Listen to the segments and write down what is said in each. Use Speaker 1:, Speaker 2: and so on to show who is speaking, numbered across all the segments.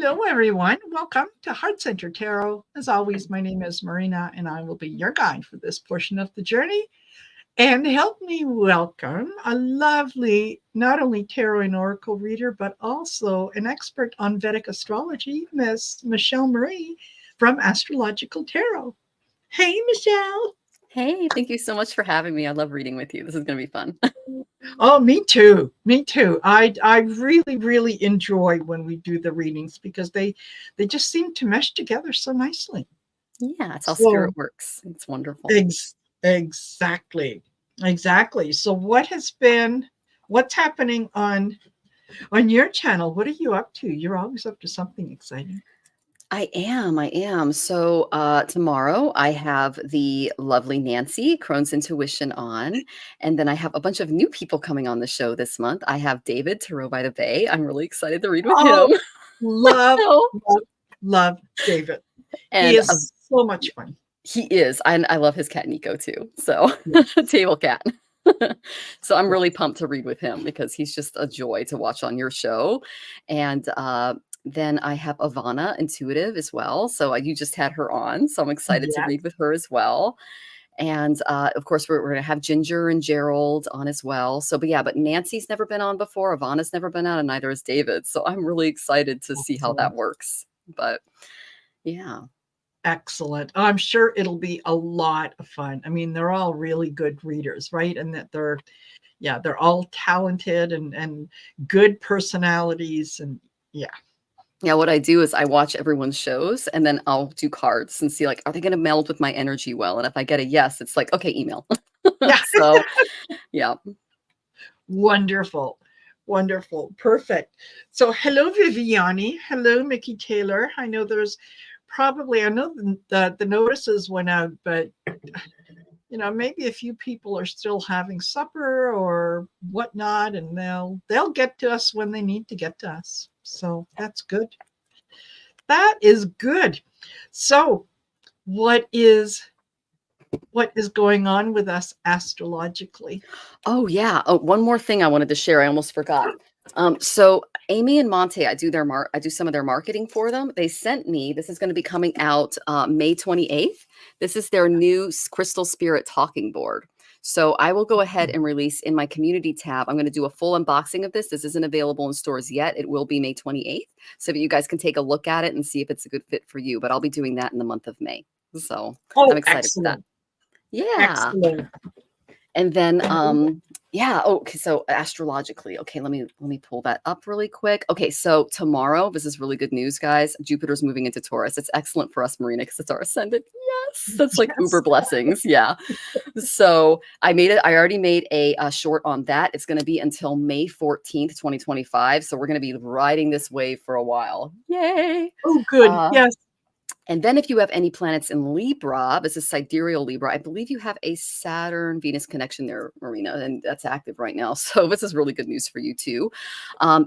Speaker 1: Hello, everyone. Welcome to Heart Center Tarot. As always, my name is Marina, and I will be your guide for this portion of the journey. And help me welcome a lovely, not only tarot and oracle reader, but also an expert on Vedic astrology, Miss Michelle Marie from Astrological Tarot. Hey, Michelle.
Speaker 2: Hey, thank you so much for having me. I love reading with you. This is going to be fun.
Speaker 1: Oh, me too. Me too. I really enjoy when we do the readings because they just seem to mesh together so nicely.
Speaker 2: Yeah, it's how spirit works. It's wonderful.
Speaker 1: Exactly. So what's happening on your channel? What are you up to? You're always up to something exciting.
Speaker 2: I am. So tomorrow I have the lovely Nancy, Crohn's Intuition on. And then I have a bunch of new people coming on the show this month. I have David, Tarot by the Bay. I'm really excited to read with him.
Speaker 1: Love David. And he is so much fun.
Speaker 2: He is. I love his cat Nico too. So table cat. So I'm really pumped to read with him because he's just a joy to watch on your show. And then I have AVANA Intuitive as well. So you just had her on. So I'm excited to read with her as well. And of course, we're going to have Ginger and Gerald on as well. So, but Nancy's never been on before. AVANA's never been on, and neither is David. So I'm really excited to see how that works. But yeah.
Speaker 1: Excellent. I'm sure it'll be a lot of fun. I mean, they're all really good readers, right? And that they're all talented and good personalities. And
Speaker 2: yeah, what I do is I watch everyone's shows and then I'll do cards and see like, are they going to meld with my energy well? And if I get a yes, it's like, okay, email. So, yeah.
Speaker 1: Wonderful. Perfect. So hello, Viviani. Hello, Mickey Taylor. I know the notices went out, but maybe a few people are still having supper or whatnot, and they'll get to us when they need to get to us. So that's good. That is good. So what is going on with us astrologically?
Speaker 2: Oh yeah. Oh, one more thing I wanted to share. I almost forgot. So Amy and Monte, I do some of their marketing for them. They sent me, this is going to be coming out May 28th. This is their new Crystal Spirit talking board. So I will go ahead and release in my community tab. I'm going to do a full unboxing of this. This isn't available in stores yet. It will be May 28th. So that you guys can take a look at it and see if it's a good fit for you. But I'll be doing that in the month of May. So I'm excited for that. Yeah.
Speaker 1: Excellent.
Speaker 2: And then, okay, so astrologically, okay, let me pull that up really quick. Okay, so tomorrow, this is really good news, guys. Jupiter's moving into Taurus. It's excellent for us, Marina, because it's our ascendant. Yes, that's like uber blessings. Yeah. So I already made a short on that. It's going to be until May 14th, 2025. So we're going to be riding this wave for a while. Yay.
Speaker 1: Oh, good. Yes.
Speaker 2: And then if you have any planets in Libra, this is sidereal Libra. I believe you have a Saturn-Venus connection there, Marina, and that's active right now. So this is really good news for you too.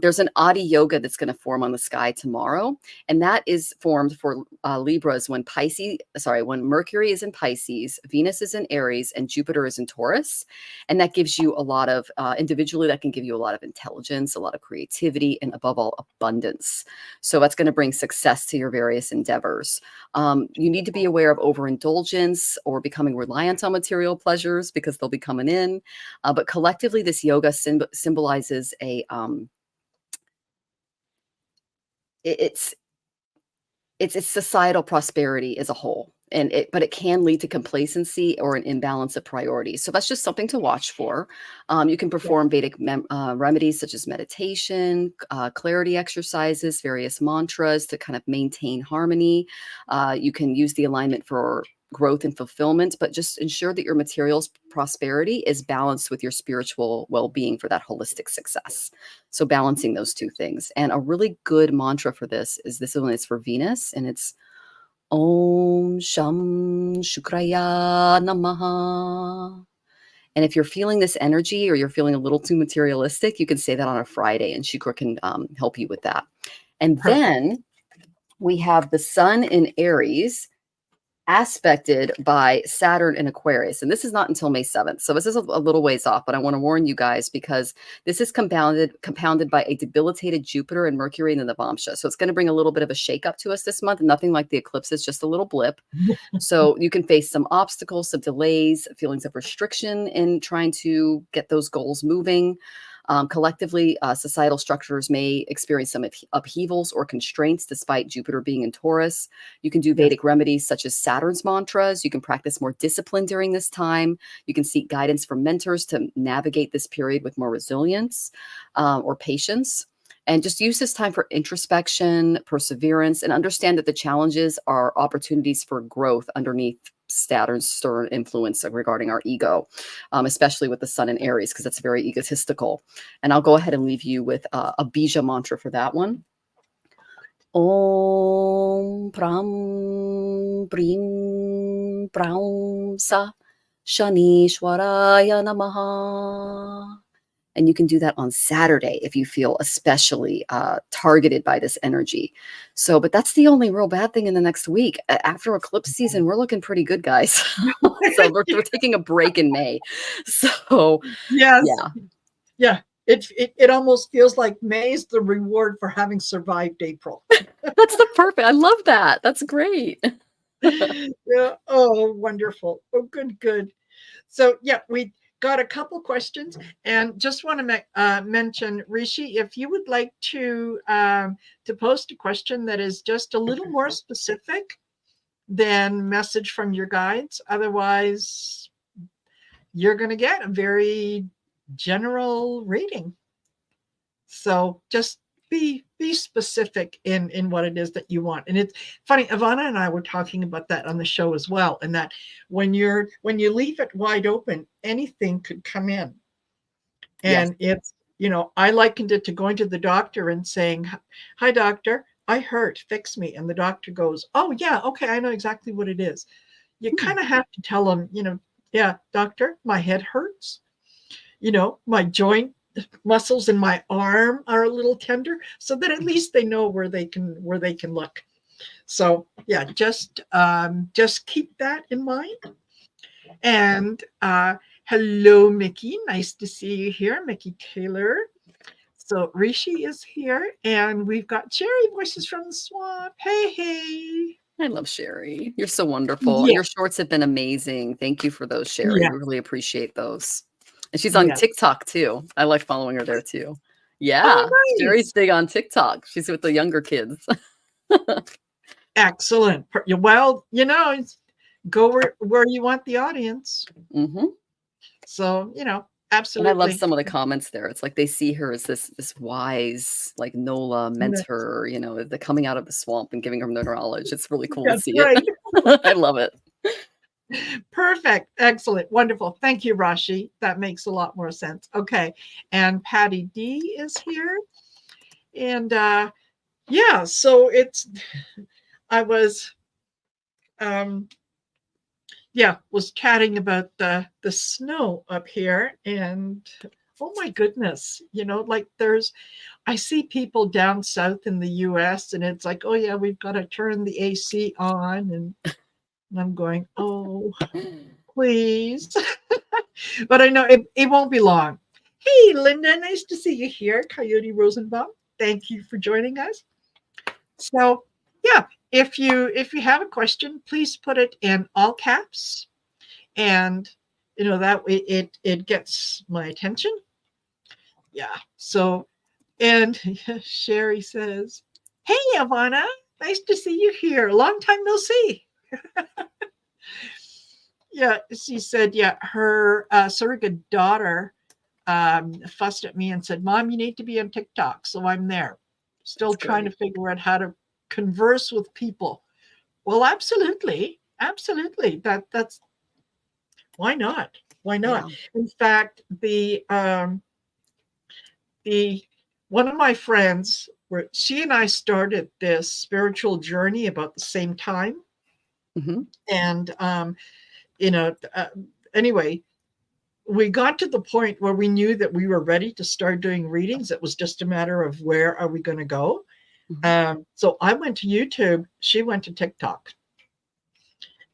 Speaker 2: There's an Adi Yoga that's going to form on the sky tomorrow. And that is formed for Libras when Mercury is in Pisces, Venus is in Aries, and Jupiter is in Taurus. And that gives you a lot of, individually, that can give you a lot of intelligence, a lot of creativity, and above all, abundance. So that's going to bring success to your various endeavors. You need to be aware of overindulgence or becoming reliant on material pleasures because they'll be coming in. But collectively, this yoga symbolizes it's societal prosperity as a whole. But it can lead to complacency or an imbalance of priorities. So that's just something to watch for. You can perform Vedic remedies such as meditation, clarity exercises, various mantras to kind of maintain harmony. You can use the alignment for growth and fulfillment, but just ensure that your materials prosperity is balanced with your spiritual well-being for that holistic success. So balancing those two things. And a really good mantra for this one is for Venus, and it's Om Sham Shukraya Namaha. And if you're feeling this energy or you're feeling a little too materialistic, you can say that on a Friday and Shukra can help you with that. And then we have the sun in Aries aspected by Saturn in Aquarius. And this is not until May 7th. So this is a little ways off, but I want to warn you guys because this is compounded by a debilitated Jupiter and Mercury in the Navamsha. So it's going to bring a little bit of a shakeup to us this month. Nothing like the eclipses, just a little blip. So you can face some obstacles, some delays, feelings of restriction in trying to get those goals moving. Collectively, societal structures may experience some upheavals or constraints despite Jupiter being in Taurus. You can do Vedic remedies such as Saturn's mantras. You can practice more discipline during this time. You can seek guidance from mentors to navigate this period with more resilience or patience. And just use this time for introspection, perseverance, and understand that the challenges are opportunities for growth underneath Saturn's stern influence regarding our ego, especially with the sun in Aries, because that's very egotistical. And I'll go ahead and leave you with a Bija mantra for that one. Om Pram Prim Pram Sa Shanishwaraya Namaha. And you can do that on Saturday if you feel especially targeted by this energy. So, but that's the only real bad thing in the next week. After eclipse season, we're looking pretty good, guys. So we're taking a break in May. So,
Speaker 1: yes.
Speaker 2: Yeah.
Speaker 1: Yeah. It almost feels like May is the reward for having survived April.
Speaker 2: That's the perfect. I love that. That's great.
Speaker 1: Yeah. Oh, wonderful. Oh, good. So, yeah, we got a couple questions, and just want to mention, Rishi, if you would like to post a question that is just a little more specific than message from your guides. Otherwise, you're going to get a very general reading. So just be specific in what it is that you want. And it's funny, Ivana and I were talking about that on the show as well, and that when you leave it wide open, anything could come in. And it's, I likened it to going to the doctor and saying, "Hi, doctor, I hurt, fix me." And the doctor goes, "Oh, yeah, okay, I know exactly what it is." You kind of have to tell them, "Yeah, doctor, my head hurts. My joint muscles in my arm are a little tender," so that at least they know where they can look. So yeah, just keep that in mind. And hello, Mickey. Nice to see you here, Mickey Taylor. So Rishi is here, and we've got Sherry, Voices from the Swamp. Hey.
Speaker 2: I love Sherry. You're so wonderful.
Speaker 1: Yeah.
Speaker 2: Your shorts have been amazing. Thank you for those, Sherry.
Speaker 1: Yeah.
Speaker 2: We really appreciate those. And she's on TikTok too. I like following her there too. Yeah.
Speaker 1: Oh, nice.
Speaker 2: Sherry's big on TikTok. She's with the younger kids.
Speaker 1: Excellent. Well, go where you want the audience.
Speaker 2: Mm-hmm.
Speaker 1: So, absolutely.
Speaker 2: And I love some of the comments there. It's like they see her as this wise, like Nola mentor, the coming out of the swamp and giving her the knowledge. It's really cool to see it. I love it.
Speaker 1: Perfect. Excellent. Wonderful. Thank you, Rashi. That makes a lot more sense. Okay. And Patty D is here. And yeah, so I was was chatting about the snow up here, and oh my goodness, like I see people down south in the US, and it's like, oh yeah, we've got to turn the AC on, and I'm going, oh, please. But I know it won't be long. Hey, Linda, nice to see you here. Coyote Rosenbaum, thank you for joining us. So yeah, if you have a question, please put it in all caps, and that way it gets my attention. Yeah. So, and Sherry says, "Hey, Ivana, nice to see you here. Long time no see." Yeah, she said, yeah, her surrogate daughter fussed at me and said, "Mom, you need to be on TikTok." So I'm there, still trying to figure out how to converse with people. Well, absolutely. That's why not? Yeah. In fact, the one of my friends, she and I started this spiritual journey about the same time. Mm-hmm. And anyway, we got to the point where we knew that we were ready to start doing readings. It was just a matter of where are we going to go. Mm-hmm. So I went to YouTube. She went to TikTok.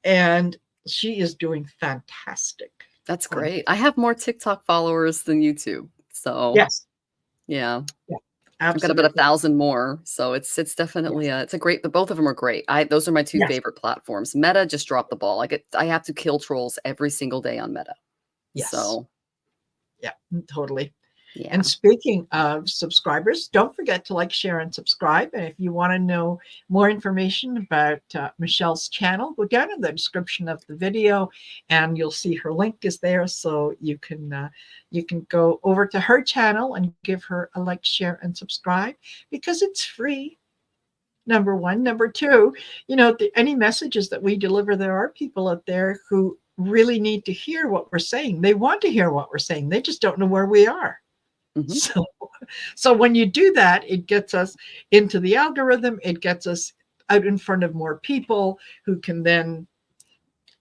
Speaker 1: and she is doing fantastic.
Speaker 2: That's
Speaker 1: On
Speaker 2: great. I have more TikTok followers than YouTube. So
Speaker 1: yes,
Speaker 2: yeah.
Speaker 1: yeah,
Speaker 2: I've got about
Speaker 1: absolutely.
Speaker 2: 1,000 more. So it's definitely
Speaker 1: Yes,
Speaker 2: it's a great, but both of them are great. Those are my two
Speaker 1: yes,
Speaker 2: favorite platforms. Meta just dropped the ball. I have to kill trolls every single day on Meta.
Speaker 1: yes,
Speaker 2: So
Speaker 1: yeah, totally. And
Speaker 2: yeah.
Speaker 1: speaking of subscribers, don't forget to like, share, and subscribe. And if you want to know more information about Michelle's channel, go down in the description of the video, and you'll see her link is there, so you can go over to her channel and give her a like, share, and subscribe because it's free. Number one, number two, any messages that we deliver, there are people out there who really need to hear what we're saying. They want to hear what we're saying. They just don't know where we are.
Speaker 2: Hmm.
Speaker 1: So, so when you do that, it gets us into the algorithm. It gets us out in front of more people who can then,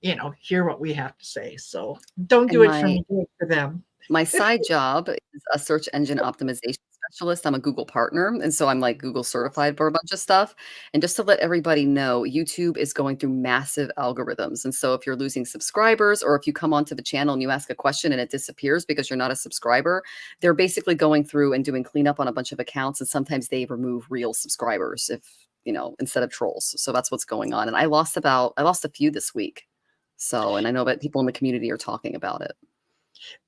Speaker 1: hear what we have to say. So don't
Speaker 2: And
Speaker 1: do it for me, do it for them.
Speaker 2: my side job is a search engine optimization specialist. I'm a Google partner, and so I'm like Google certified for a bunch of stuff. And just to let everybody know, YouTube is going through massive algorithms. And so if you're losing subscribers, or if you come onto the channel and you ask a question and it disappears because you're not a subscriber, they're basically going through and doing cleanup on a bunch of accounts. And sometimes they remove real subscribers instead of trolls. So that's what's going on. And I lost a few this week. So, and I know that people in the community are talking about it.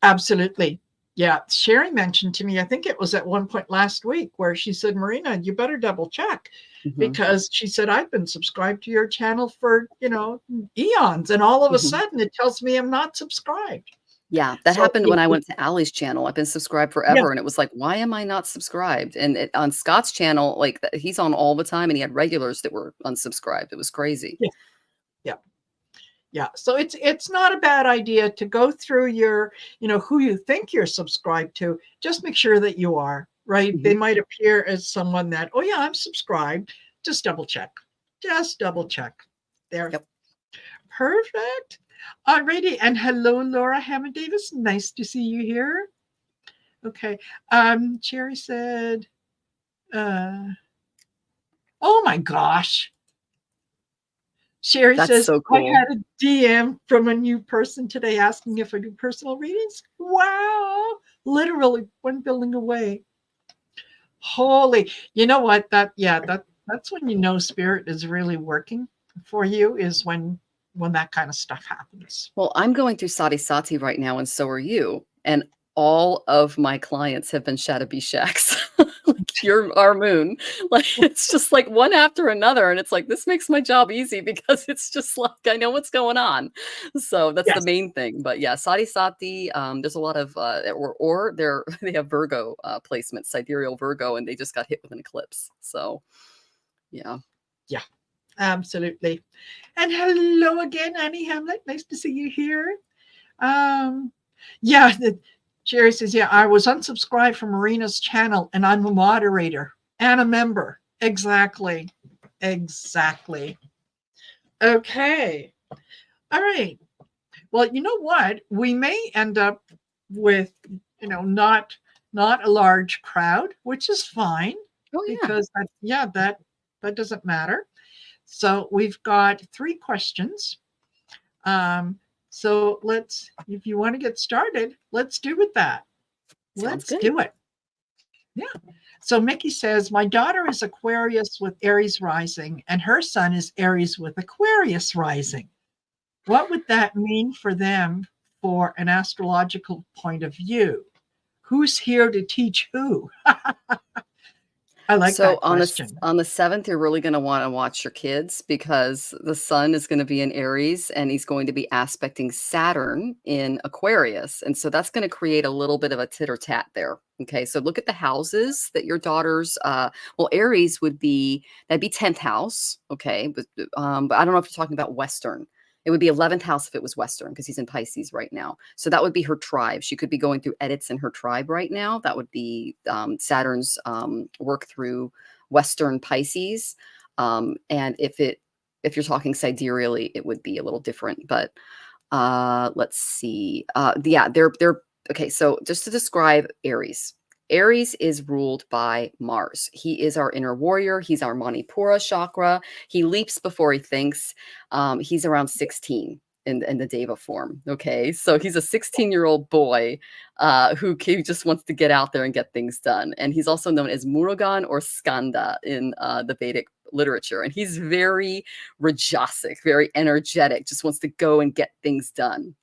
Speaker 1: Absolutely. Yeah. Sherry mentioned to me, I think it was at one point last week, where she said, Marina, you better double check,
Speaker 2: Hmm.
Speaker 1: because she said, I've been subscribed to your channel for, eons. And all of a
Speaker 2: Hmm.
Speaker 1: sudden it tells me I'm not subscribed.
Speaker 2: Yeah, that
Speaker 1: So,
Speaker 2: happened when I went to Allie's channel. I've been subscribed
Speaker 1: yeah,
Speaker 2: forever, and it was like, "Why am I not subscribed?" And on Scott's channel, like, he's on all the time, and he had regulars that were unsubscribed. It was crazy.
Speaker 1: yeah, yeah. Yeah. So it's not a bad idea to go through your, who you think you're subscribed to. Just make sure that you are, right. They
Speaker 2: Mhm.
Speaker 1: might appear as someone that, oh yeah, I'm subscribed. Just double check. Just double check. There.
Speaker 2: Yep.
Speaker 1: Perfect. Alrighty. And hello, Laura Hammond Davis. Nice to see you here. Okay. Cherry said, uh, oh my gosh. Sherry
Speaker 2: That's
Speaker 1: says,
Speaker 2: so
Speaker 1: I
Speaker 2: cool.
Speaker 1: had a DM from a new person today asking if I do personal readings. Wow. Literally one building away. Holy, you know what? That's when spirit is really working for you, is when that kind of stuff happens.
Speaker 2: Well, I'm going through Sati Sati right now, and so are you. And all of my clients have been Shadabi Shacks. Like you're our moon. Like it's just like one after another. And it's like, this makes my job easy because it's just like I know what's going on. So that's the
Speaker 1: Yes.
Speaker 2: main thing. But yeah, Sati Sati, there's a lot of or they're they have Virgo placements, sidereal Virgo, and they just got hit with an eclipse. So yeah.
Speaker 1: Yeah, absolutely. And hello again, Annie Hamlet. Nice to see you here. Um, yeah, Jerry says, yeah, I was unsubscribed from Marina's channel and I'm a moderator and a member. Exactly. Exactly. Okay. All right. Well, you know what? We may end up with, not a large crowd, which is fine,
Speaker 2: Oh yeah.
Speaker 1: because that doesn't matter. So we've got 3 questions. Um, so if you want to get started, let's do with that.
Speaker 2: Sounds
Speaker 1: Let's
Speaker 2: good.
Speaker 1: do it. Yeah. So Mickey says, my daughter is Aquarius with Aries rising, and her son is Aries with Aquarius rising. What would that mean for them for an astrological point of view? Who's here to teach who? I like
Speaker 2: So
Speaker 1: that question.
Speaker 2: on the 7th, you're really gonna wanna watch your kids because the sun is gonna be in Aries, and he's going to be aspecting Saturn in Aquarius, and so that's gonna create a little bit of a titter-tat there, okay? So look at the houses that your daughter's, well, Aries that'd be 10th house, okay? But I don't know if you're talking about Western. It would be 11th house if it was Western because he's in Pisces right now. So that would be her tribe. She could be going through edits in her tribe right now. That would be Saturn's work through Western Pisces. And if you're talking sidereally, it would be a little different. But let's see. Yeah, they're okay. So just to describe Aries. Aries is ruled by Mars. He is our inner warrior. He's our Manipura chakra. He leaps before he thinks. He's around 16 in the Deva form. Okay, so he's a 16-year-old boy who just wants to get out there and get things done. And he's also known as Murugan or Skanda in the Vedic literature. And he's very rajasic, very energetic, just wants to go and get things done.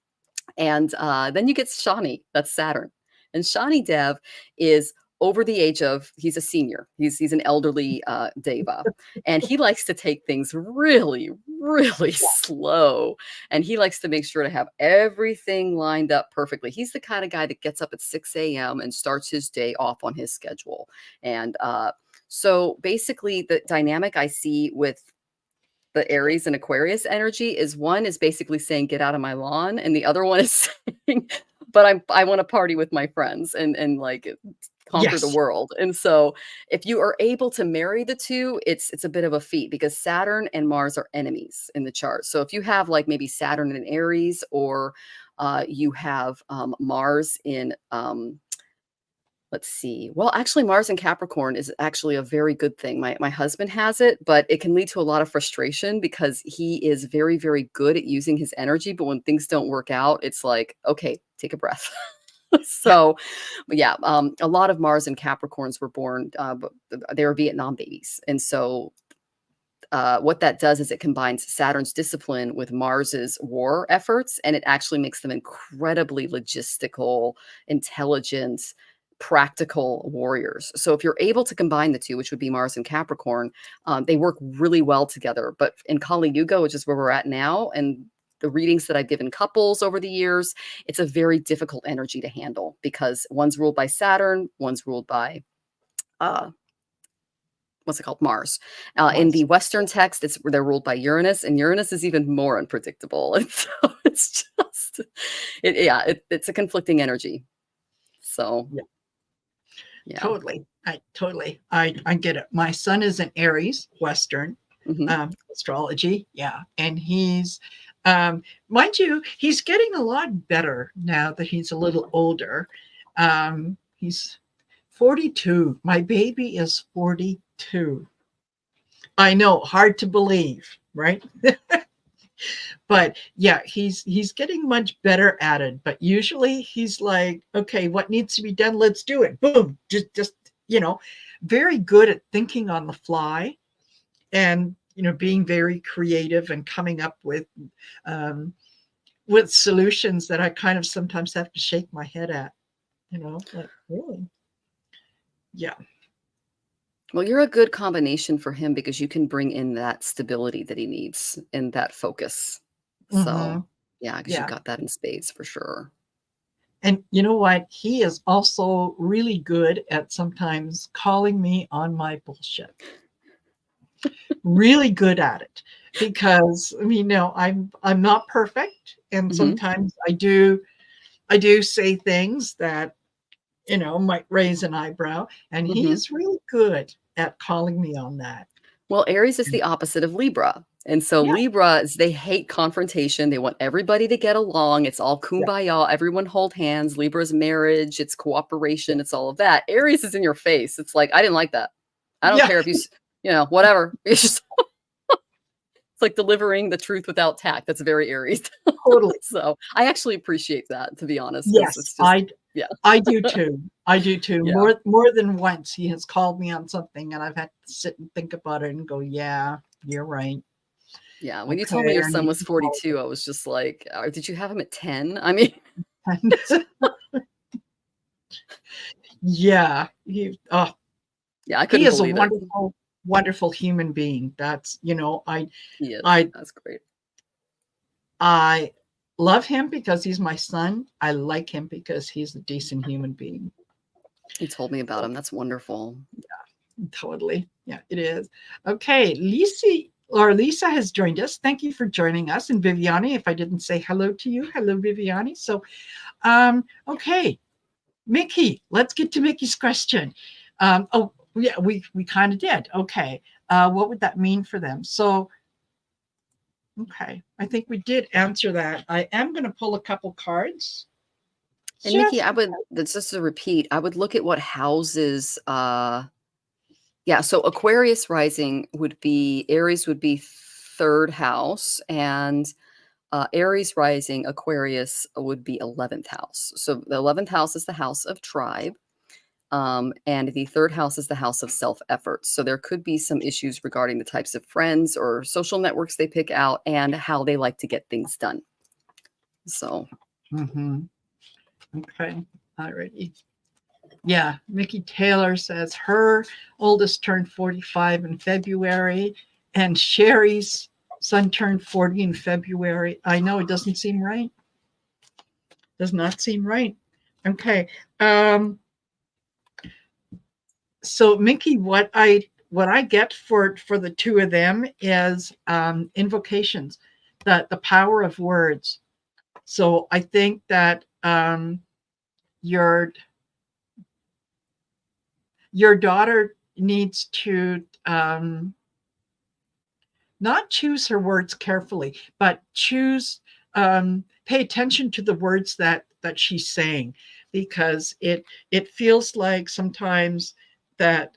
Speaker 2: And then you get Shani, that's Saturn. And Shani Dev is over the age of, he's a senior. He's an elderly Deva. And he likes to take things really, really slow. And he likes to make sure to have everything lined up perfectly. He's the kind of guy that gets up at 6 a.m. and starts his day off on his schedule. And so basically the dynamic I see with the Aries and Aquarius energy is one is basically saying, get out of my lawn. And the other one is saying, but I want to party with my friends and like conquer the world. And so if you are able to marry the two, it's a bit of a feat because Saturn and Mars are enemies in the chart. So if you have like maybe Saturn in Aries or you have Mars in let's see. Well, actually, Mars in Capricorn is actually a very good thing. My husband has it, but it can lead to a lot of frustration because he is very, very good at using his energy. But when things don't work out, it's like, okay, take a breath. So, yeah, a lot of Mars and Capricorns were born, but they were Vietnam babies. And so what that does is it combines Saturn's discipline with Mars's war efforts, and it actually makes them incredibly logistical, intelligent, practical warriors. So if you're able to combine the two, which would be Mars and Capricorn, they work really well together. But in Kali Yuga, which is where we're at now, and the readings that I've given couples over the years, it's a very difficult energy to handle because one's ruled by Saturn, one's ruled by what's it called? Mars. In the Western text, they're ruled by Uranus, and Uranus is even more unpredictable. And so it's just, it's a conflicting energy. So yeah.
Speaker 1: Totally. I get it. My son is an Aries, Western astrology. Yeah. And he's, mind you, he's getting a lot better now that he's a little older. He's 42. My baby is 42. I know, hard to believe, right? But yeah, he's getting much better at it. But usually he's like, okay, what needs to be done? Let's do it. Boom. Just very good at thinking on the fly and, being very creative and coming up with solutions that I kind of sometimes have to shake my head at, like, really? Yeah.
Speaker 2: Well, you're a good combination for him because you can bring in that stability that he needs and that focus. So, yeah, because you've got that in spades for sure.
Speaker 1: And you know what? He is also really good at sometimes calling me on my bullshit. Really good at it because I'm not perfect, and sometimes I do say things that might raise an eyebrow, and he is really good at calling me on that.
Speaker 2: Well, Aries is the opposite of Libra. And so Libras, they hate confrontation. They want everybody to get along. It's all kumbaya. Everyone hold hands. Libra's marriage. It's cooperation. It's all of that. Aries is in your face. It's like, I didn't like that. I don't care if whatever. It's just, it's like delivering the truth without tact. That's very Aries.
Speaker 1: Totally.
Speaker 2: So I actually appreciate that, to be honest.
Speaker 1: Yes,
Speaker 2: it's
Speaker 1: just, I do too. I do too. Yeah. More than once he has called me on something and I've had to sit and think about it and go, yeah, you're right.
Speaker 2: Yeah. When you told me your son was 42, I was just like, did you have him at 10? I mean,
Speaker 1: yeah.
Speaker 2: I couldn't
Speaker 1: he is
Speaker 2: believe
Speaker 1: a wonderful human being. That's,
Speaker 2: he is. That's great.
Speaker 1: I love him because he's my son. I like him because he's a decent human being.
Speaker 2: You told me about him. That's wonderful.
Speaker 1: Yeah, totally. Yeah, it is. Okay, Lisa has joined us. Thank you for joining us. And Viviani, if I didn't say hello to you, hello, Viviani. So, okay, Mickey, let's get to Mickey's question. We kind of did. Okay, what would that mean for them? So, okay, I think we did answer that. I am going to pull a couple cards.
Speaker 2: And Mickey,
Speaker 1: Just
Speaker 2: that's just a repeat, I would look at what houses, yeah, so Aquarius rising would be, Aries would be 3rd house, and Aries rising Aquarius would be 11th house. So the 11th house is the house of tribe. And the 3rd house is the house of self-effort. So there could be some issues regarding the types of friends or social networks they pick out and how they like to get things done. So.
Speaker 1: Okay. Alrighty. Yeah. Mickey Taylor says her oldest turned 45 in February, and Sherry's son turned 40 in February. I know it doesn't seem right. Does not seem right. Okay. So Mickey, what I get for the two of them is invocations, the power of words. So I think that your daughter needs to not choose her words carefully, but pay attention to the words that she's saying, because it feels like sometimes that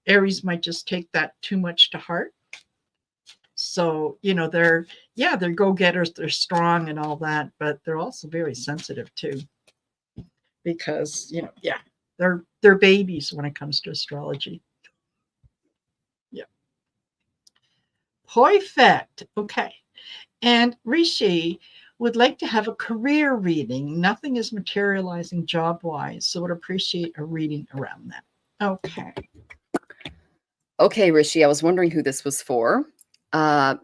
Speaker 1: Aries might just take that too much to heart. So, they're go-getters, they're strong and all that, but they're also very sensitive too, because, they're babies when it comes to astrology. Yeah. Perfect. Okay. And Rishi would like to have a career reading. Nothing is materializing job-wise, so would appreciate a reading around that. Okay.
Speaker 2: Okay, Rishi, I was wondering who this was for. The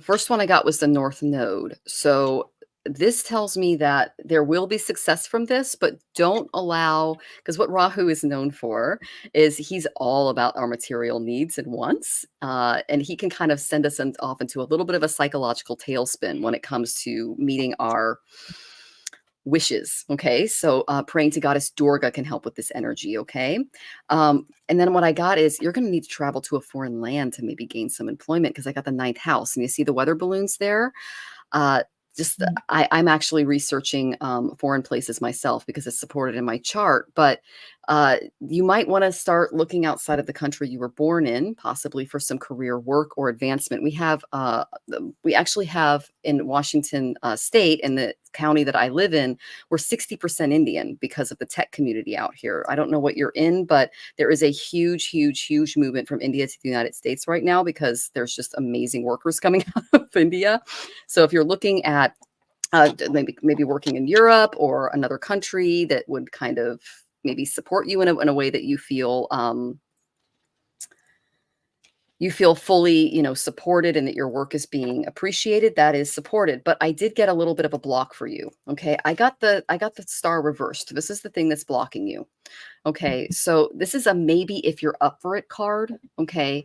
Speaker 2: first one I got was the North Node. So this tells me that there will be success from this, but don't allow, because what Rahu is known for is he's all about our material needs and wants. And he can kind of send us off into a little bit of a psychological tailspin when it comes to meeting our wishes. Okay. So praying to goddess Durga can help with this energy. Okay. And then what I got is you're going to need to travel to a foreign land to maybe gain some employment, because I got the 9th house and you see the weather balloons there. I'm actually researching foreign places myself because it's supported in my chart, but you might want to start looking outside of the country you were born in, possibly for some career work or advancement. We actually have in Washington state, in the county that I live in, we're 60% Indian because of the tech community out here. I don't know what you're in, but there is a huge, huge, huge movement from India to the United States right now because there's just amazing workers coming out of India. So if you're looking at maybe working in Europe or another country that would kind of maybe support you in a way that you feel fully, supported, and that your work is being appreciated, that is supported. But I did get a little bit of a block for you. Okay. I got the star reversed. This is the thing that's blocking you. Okay. So this is a maybe if you're up for it card. Okay.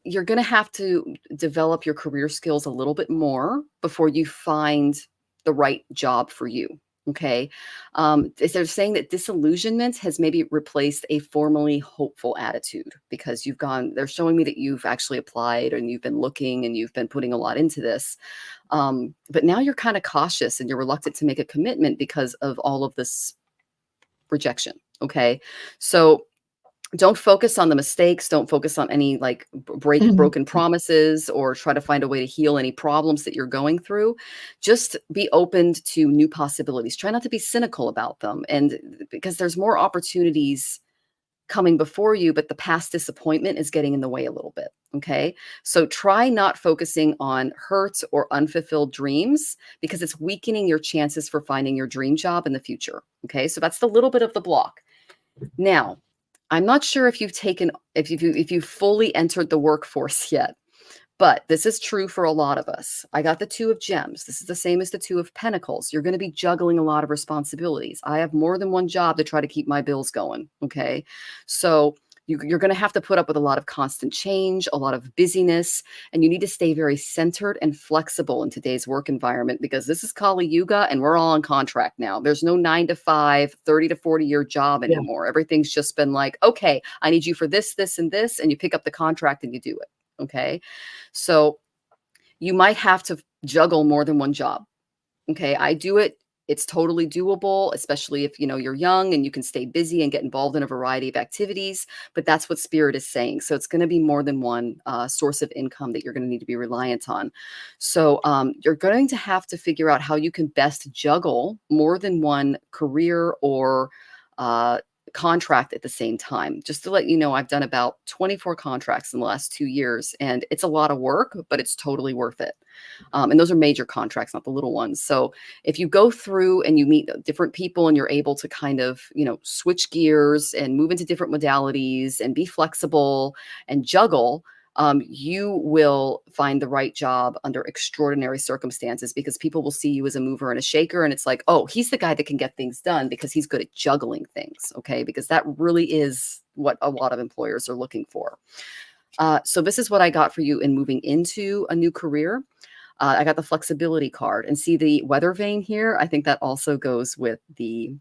Speaker 2: You're going to have to develop your career skills a little bit more before you find the right job for you. Okay. They're saying that disillusionment has maybe replaced a formerly hopeful attitude, because they're showing me that you've actually applied and you've been looking and you've been putting a lot into this. But now you're kind of cautious and you're reluctant to make a commitment because of all of this rejection. Okay. So don't focus on the mistakes. Don't focus on any broken promises, or try to find a way to heal any problems that you're going through. Just be open to new possibilities. Try not to be cynical about them. And because there's more opportunities coming before you, but the past disappointment is getting in the way a little bit. Okay. So try not focusing on hurts or unfulfilled dreams, because it's weakening your chances for finding your dream job in the future. Okay. So that's the little bit of the block. Now, I'm not sure if you've fully entered the workforce yet, but this is true for a lot of us. I got the 2 of gems. This is the same as the 2 of pentacles. You're going to be juggling a lot of responsibilities. I have more than one job to try to keep my bills going. Okay. So you're going to have to put up with a lot of constant change, a lot of busyness, and you need to stay very centered and flexible in today's work environment, because this is Kali Yuga and we're all on contract now. There's no 9 to 5, 30 to 40 year job anymore. Yeah. Everything's just been like, okay, I need you for this, this, and this. And you pick up the contract and you do it. Okay. So you might have to juggle more than one job. Okay, I do it. It's totally doable, especially if, you're young and you can stay busy and get involved in a variety of activities. But that's what Spirit is saying. So it's going to be more than one source of income that you're going to need to be reliant on. So you're going to have to figure out how you can best juggle more than one career or uh, contract at the same time. Just to let you know, I've done about 24 contracts in the last 2 years, and it's a lot of work, but it's totally worth it. And those are major contracts, not the little ones. So if you go through and you meet different people and you're able to kind of, switch gears and move into different modalities and be flexible and juggle, you will find the right job under extraordinary circumstances, because people will see you as a mover and a shaker. And it's like, oh, he's the guy that can get things done because he's good at juggling things. Okay. Because that really is what a lot of employers are looking for. So this is what I got for you in moving into a new career. I got the flexibility card, and see the weather vane here. I think that also goes with the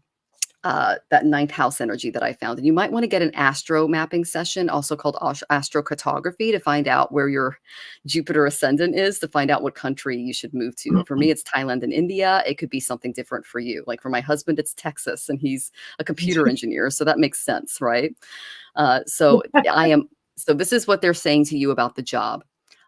Speaker 2: that ninth house energy that I found. And you might want to get an astro mapping session, also called astrocartography, to find out where your Jupiter ascendant is, to find out what country you should move to. For me, it's Thailand and India. It could be something different for you. Like for my husband, it's Texas, and he's a computer engineer. So that makes sense, right? So this is what they're saying to you about the job.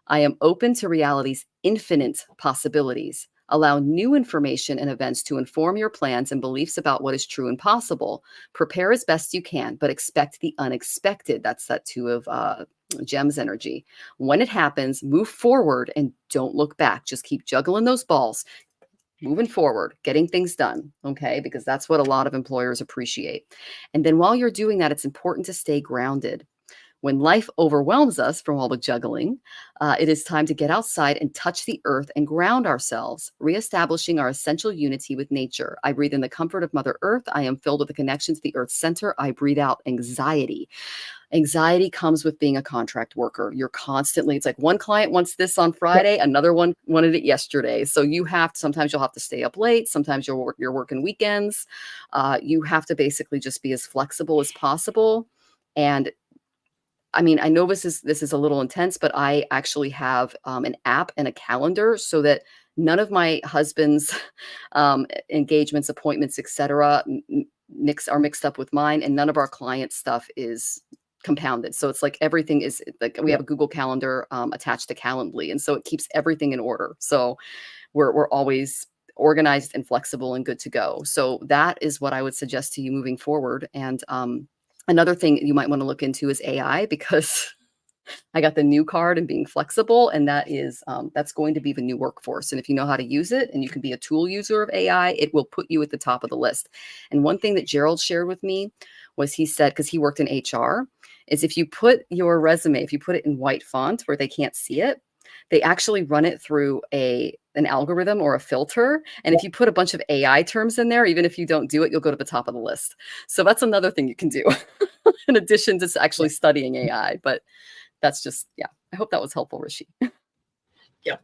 Speaker 2: I am open to reality's infinite possibilities. Allow new information and events to inform your plans and beliefs about what is true and possible. Prepare as best you can, but expect the unexpected. That's that two of gems energy. When it happens, move forward and don't look back. Just keep juggling those balls, moving forward, getting things done, okay? Because that's what a lot of employers appreciate. And then while you're doing that, it's important to stay grounded. When life overwhelms us from all the juggling, it is time to get outside and touch the earth and ground ourselves, reestablishing our essential unity with nature. I breathe in the comfort of Mother Earth. I am filled with the connection to the Earth's center. I breathe out anxiety. Anxiety comes with being a contract worker. You're constantly, it's like one client wants this on Friday, another one wanted it yesterday. So sometimes you'll have to stay up late. Sometimes you're working weekends. You have to basically just be as flexible as possible. And I mean, I know this is a little intense, but I actually have an app and a calendar so that none of my husband's engagements, appointments, etc., are mixed up with mine, and none of our client stuff is compounded. So it's like everything is like we have a Google Calendar attached to Calendly, and so it keeps everything in order. So we're always organized and flexible and good to go. So that is what I would suggest to you moving forward. And another thing you might want to look into is AI, because I got the new card and being flexible, and that's going to be the new workforce. And if you know how to use it and you can be a tool user of AI, it will put you at the top of the list. And one thing that Gerald shared with me was, he said, because he worked in HR, is if you put your resume, if you put it in white font where they can't see it, they actually run it through an algorithm or a filter. And if you put a bunch of AI terms in there, even if you don't do it, you'll go to the top of the list. So that's another thing you can do in addition to actually studying AI. But that's just, I hope that was helpful, Rishi.
Speaker 1: Yeah,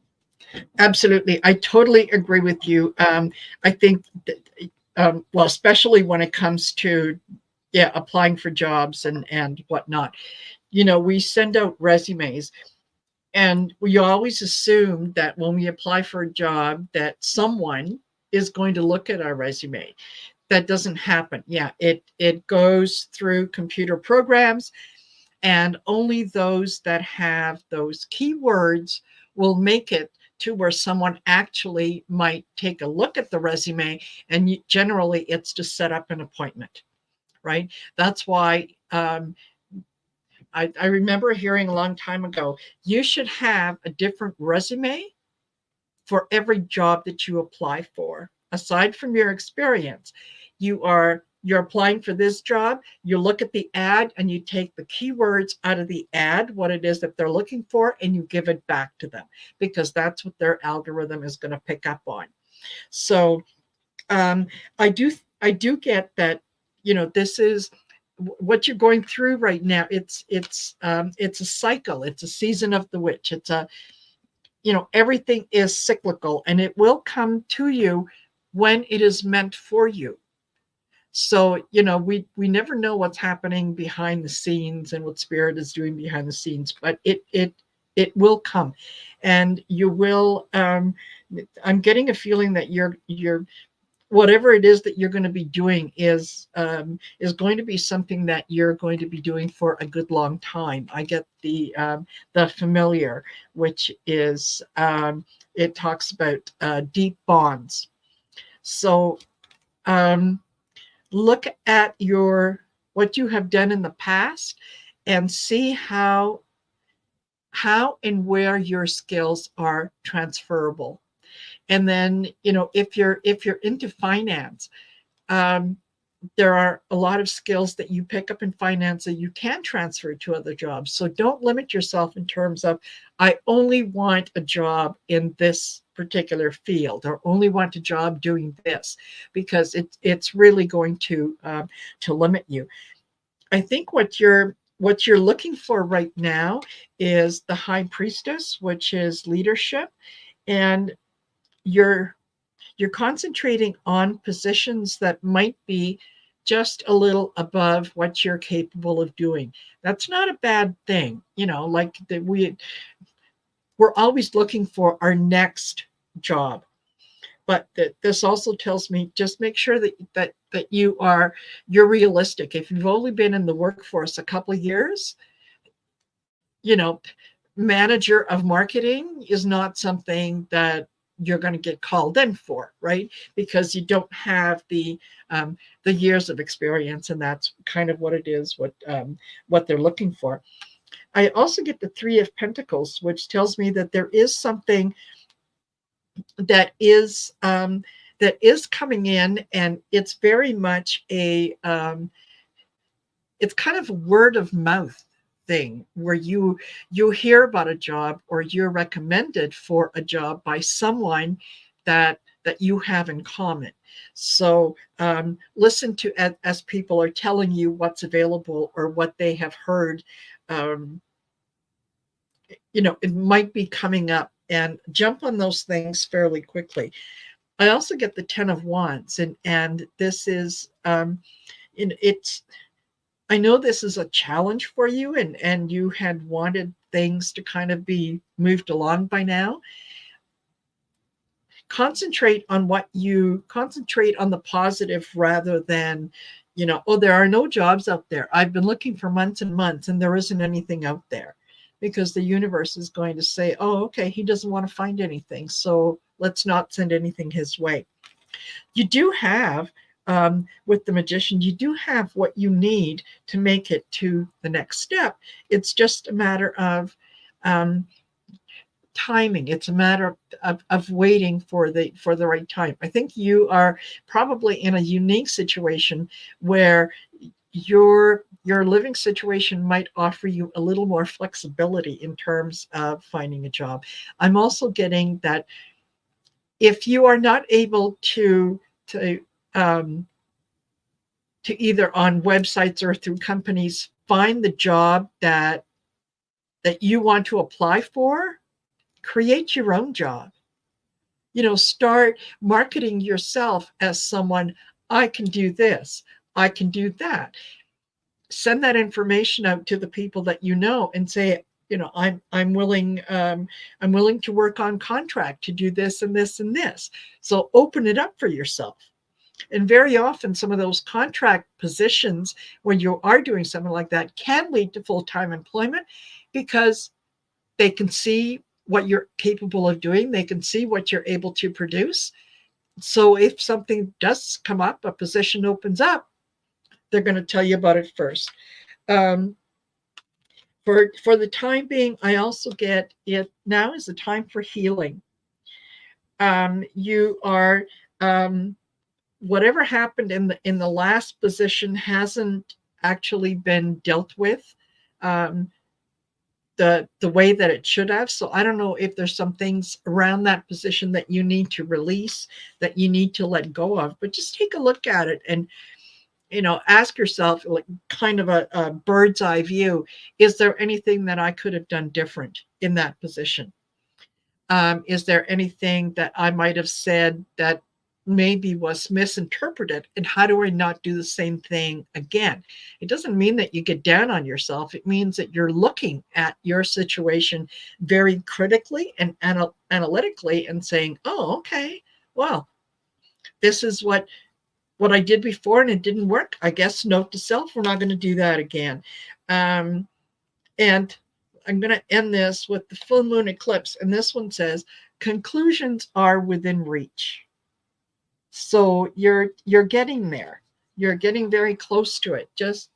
Speaker 1: absolutely. I totally agree with you. I think that, well, especially when it comes to, applying for jobs and whatnot, we send out resumes. And we always assume that when we apply for a job that someone is going to look at our resume. That doesn't happen. Yeah, it goes through computer programs, and only those that have those keywords will make it to where someone actually might take a look at the resume, and generally it's to set up an appointment, right? That's why I remember hearing a long time ago, you should have a different resume for every job that you apply for. Aside from your experience, you're applying for this job, you look at the ad and you take the keywords out of the ad, what it is that they're looking for, and you give it back to them, because that's what their algorithm is going to pick up on. So I do get that, this is what you're going through right now. It's a cycle. It's a season of the witch. It's everything is cyclical, and it will come to you when it is meant for you. So, we never know what's happening behind the scenes and what spirit is doing behind the scenes, but It will come, and you will. I'm getting a feeling that you're whatever it is that you're going to be doing is going to be something that you're going to be doing for a good long time. I get the familiar, which is it talks about deep bonds. So um, look at your what you have done in the past and see how and where your skills are transferable. And then, if you're into finance, um, there are a lot of skills that you pick up in finance that you can transfer to other jobs. So don't limit yourself in terms of, I only want a job in this particular field, or only want a job doing this, because it's really going to limit you. I think what you're looking for right now is the high priestess, which is leadership, and you're you're concentrating on positions that might be just a little above what you're capable of doing. That's not a bad thing, like that we're always looking for our next job. But this also tells me, just make sure that you're realistic. If you've only been in the workforce a couple of years, you know, manager of marketing is not something that you're going to get called in for, right? Because you don't have the years of experience, and that's kind of what it is, what they're looking for. I also get the Three of Pentacles, which tells me that there is something that is coming in, and it's very much it's kind of a word of mouth thing, where you hear about a job, or you're recommended for a job by someone that you have in common. So listen to as people are telling you what's available or what they have heard. um, it might be coming up, and jump on those things fairly quickly. I also get the Ten of Wands, and this is it's I know this is a challenge for you, and you had wanted things to kind of be moved along by now. Concentrate on the positive, rather than, oh, there are no jobs out there. I've been looking for months and months, and there isn't anything out there. Because the universe is going to say, oh, okay, he doesn't want to find anything, so let's not send anything his way. You do have, with the Magician, you do have what you need to make it to the next step. It's just a matter of timing. It's a matter of waiting for the right time. I think you are probably in a unique situation where your living situation might offer you a little more flexibility in terms of finding a job. I'm also getting that if you are not able um, to either on websites or through companies find the job that you want to apply for, create your own job. Start marketing yourself as someone, I can do this, I can do that. Send that information out to the people that you know, and say, I'm willing to work on contract to do this and this and this. So open it up for yourself. And very often, some of those contract positions, when you are doing something like that, can lead to full-time employment, because they can see what you're capable of doing. They can see what you're able to produce. So if something does come up, a position opens up, they're going to tell you about it first. Um, for the time being, I also get it now is the time for healing. You are whatever happened in the last position hasn't actually been dealt with the way that it should have. So I don't know if there's some things around that position that you need to release, that you need to let go of. But just take a look at it and ask yourself, like, kind of a bird's eye view, is there anything that I could have done different in that position? Is there anything that I might have said that maybe was misinterpreted, and how do I not do the same thing again? It doesn't mean that you get down on yourself. It means that you're looking at your situation very critically and analytically and saying, oh, okay, well, this is what I did before and it didn't work. I guess note to self, we're not going to do that again. And I'm going to end this with the full moon eclipse. And this one says, conclusions are within reach. So you're getting there. You're getting very close to it. Just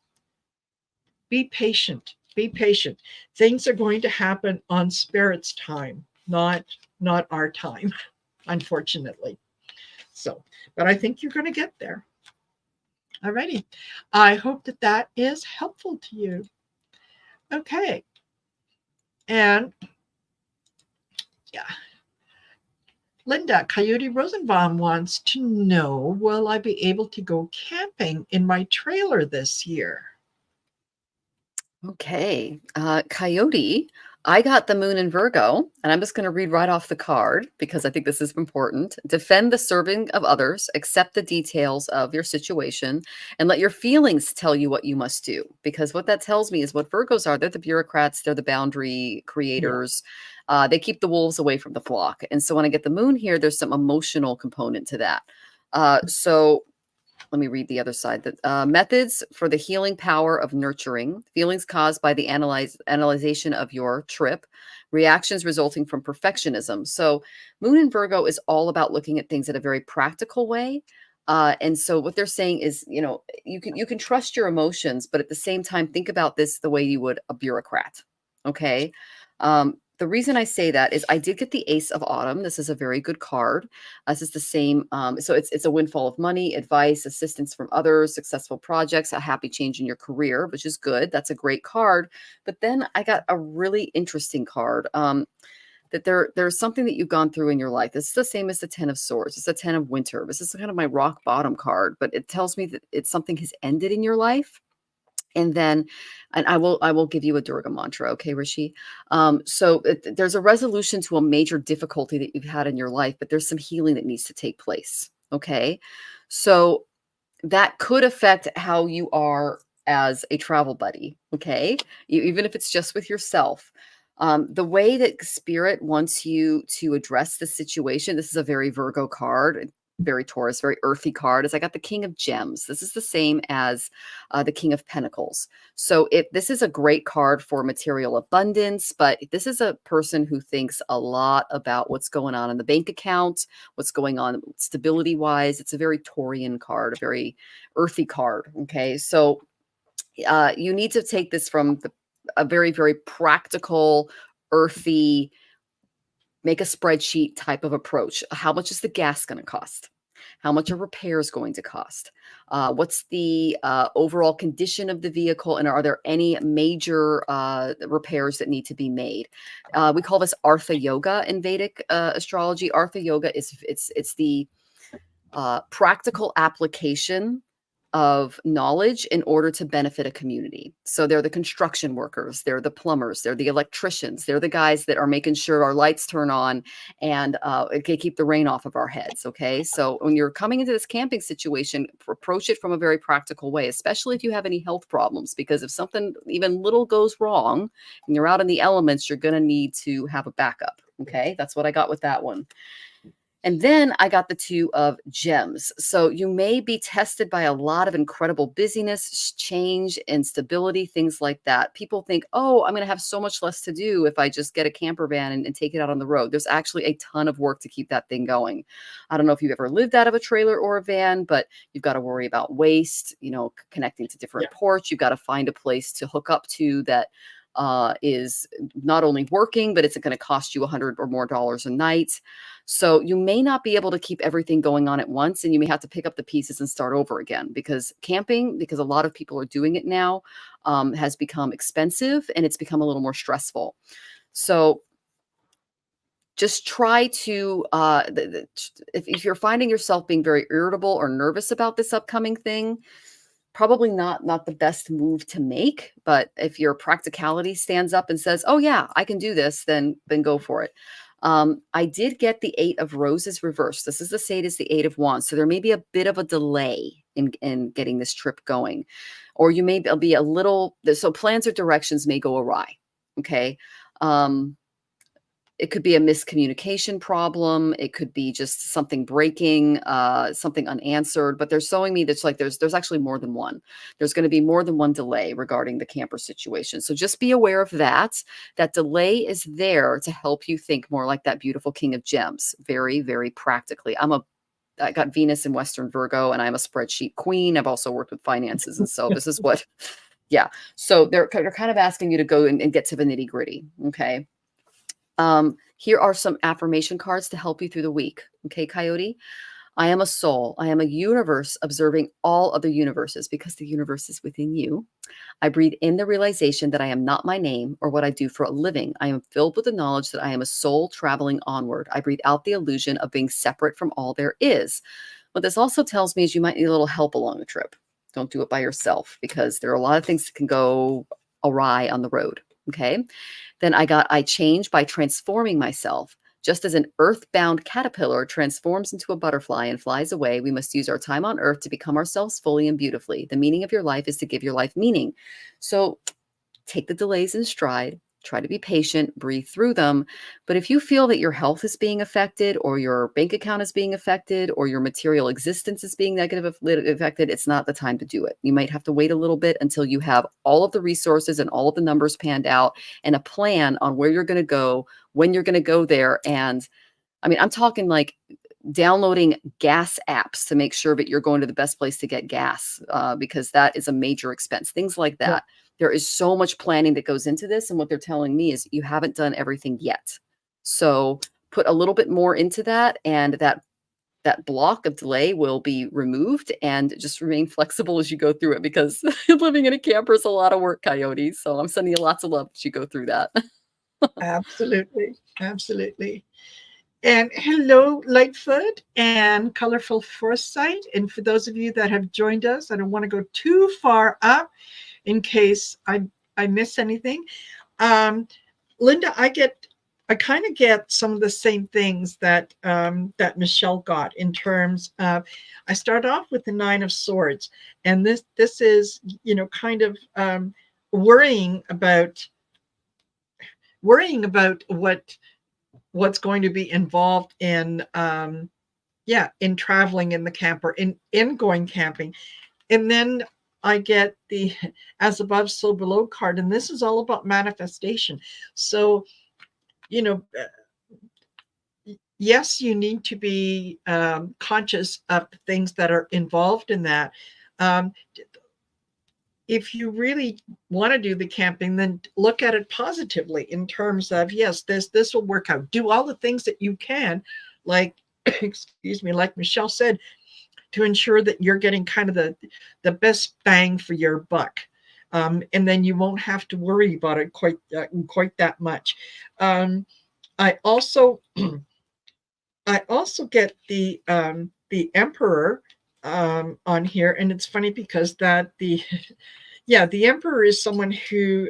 Speaker 1: be patient. Be patient. Things are going to happen on Spirit's time, not our time, unfortunately. So, but I think you're going to get there. Alrighty. I hope that is helpful to you. Okay. And yeah. Linda, Coyote Rosenbaum wants to know, will I be able to go camping in my trailer this year?
Speaker 2: Okay. Coyote, I got the moon in Virgo, and I'm just going to read right off the card because I think this is important. Defend the serving of others, accept the details of your situation, and let your feelings tell you what you must do. Because what that tells me is what Virgos are. They're the bureaucrats. They're the boundary creators. Yeah. They keep the wolves away from the flock. And so when I get the moon here, there's some emotional component to that. So let me read the other side. The methods for the healing power of nurturing, feelings caused by the analyzation of your trip, reactions resulting from perfectionism. So Moon in Virgo is all about looking at things in a very practical way. And so what they're saying is, you can trust your emotions, but at the same time, think about this the way you would a bureaucrat. Okay. The reason I say that is I did get the Ace of Autumn. This is a very good card. This is the same. So it's a windfall of money, advice, assistance from others, successful projects, a happy change in your career, which is good. That's a great card. But then I got a really interesting card. That there's something that you've gone through in your life. This is the same as the 10 of Swords. It's the 10 of Winter. This is kind of my rock bottom card, but it tells me that it's something has ended in your life. And I will give you a Durga mantra, okay, Rishi? So there's a resolution to a major difficulty that you've had in your life, but there's some healing that needs to take place, okay? So that could affect how you are as a travel buddy, okay? Even if it's just with yourself. The way that Spirit wants you to address the situation, this is a very Virgo card, very Taurus, very earthy card, is I got the King of Gems. This is the same as the King of Pentacles. So this is a great card for material abundance, but this is a person who thinks a lot about what's going on in the bank account, what's going on stability-wise. It's a very Taurian card, a very earthy card, okay? So you need to take this from a very, very practical, earthy, make a spreadsheet type of approach. How much is the gas going to cost? How much are repairs going to cost? What's the overall condition of the vehicle? And are there any major repairs that need to be made? We call this Artha Yoga in Vedic astrology. Artha Yoga it's the practical application of knowledge in order to benefit a community. So they're the construction workers, they're the plumbers, they're the electricians, they're the guys that are making sure our lights turn on and keep the rain off of our heads, okay? So when you're coming into this camping situation, approach it from a very practical way, especially if you have any health problems, because if something even little goes wrong and you're out in the elements, you're gonna need to have a backup, okay? That's what I got with that one. And then I got the Two of Gems. So you may be tested by a lot of incredible busyness, change, instability, things like that. People think, oh, I'm going to have so much less to do if I just get a camper van and take it out on the road. There's actually a ton of work to keep that thing going. I don't know if you've ever lived out of a trailer or a van, but you've got to worry about waste, connecting to different ports. You've got to find a place to hook up to that is not only working, but it's going to cost you $100 or more a night. So you may not be able to keep everything going on at once, and you may have to pick up the pieces and start over again, because camping, because a lot of people are doing it now, has become expensive and it's become a little more stressful. So just try to, if you're finding yourself being very irritable or nervous about this upcoming thing, probably not the best move to make. But if your practicality stands up and says, oh yeah, I can do this, then go for it. I did get the Eight of Roses reversed. This is the same as the Eight of Wands. So there may be a bit of a delay in getting this trip going. Or you may be a little, so plans or directions may go awry. Okay. It could be a miscommunication problem. It could be just something breaking, something unanswered. But they're showing me that's like there's actually more than one. There's going to be more than one delay regarding the camper situation. So just be aware of that. That delay is there to help you think more like that beautiful King of Gems. Very, very practically. I got Venus in Western Virgo, and I'm a spreadsheet queen. I've also worked with finances, and so this is what, yeah. So they're kind of asking you to go and get to the nitty gritty. Okay. Here are some affirmation cards to help you through the week. Okay, Coyote. I am a soul. I am a universe observing all other universes because the universe is within you. I breathe in the realization that I am not my name or what I do for a living. I am filled with the knowledge that I am a soul traveling onward. I breathe out the illusion of being separate from all there is. What this also tells me is you might need a little help along the trip. Don't do it by yourself because there are a lot of things that can go awry on the road. Okay. Then I change by transforming myself. Just as an earthbound caterpillar transforms into a butterfly and flies away, we must use our time on earth to become ourselves fully and beautifully. The meaning of your life is to give your life meaning. So take the delays in stride. Try to be patient, breathe through them. But if you feel that your health is being affected or your bank account is being affected or your material existence is being negatively affected, it's not the time to do it. You might have to wait a little bit until you have all of the resources and all of the numbers panned out and a plan on where you're going to go, when you're going to go there. And I mean, I'm talking like downloading gas apps to make sure that you're going to the best place to get gas because that is a major expense. Things like that.
Speaker 1: Yeah.
Speaker 2: There is so much planning that goes into this. And what they're telling me is you haven't done everything yet. So put a little bit more into that and that block of delay will be removed and just remain flexible as you go through it because living in a camper is a lot of work, Coyote. So I'm sending you lots of love as you go through that.
Speaker 1: Absolutely. Absolutely. And hello, Lightfoot and Colorful Foresight. And for those of you that have joined us, I don't want to go too far up in case I miss anything. Linda, I kind of get some of the same things that that Michelle got in terms of. I start off with the Nine of Swords, and this is kind of worrying about what's going to be involved in in traveling in the camper, in going camping. And then I get the as above so below card, and this is all about manifestation. So yes, you need to be conscious of the things that are involved in that. um, if you really want to do the camping, then look at it positively in terms of, yes, this will work out. Do all the things that you can, like excuse me, like Michelle said, to ensure that you're getting kind of the best bang for your buck. And then you won't have to worry about it quite that much. I also get the Emperor on here, and it's funny because that the the Emperor is someone who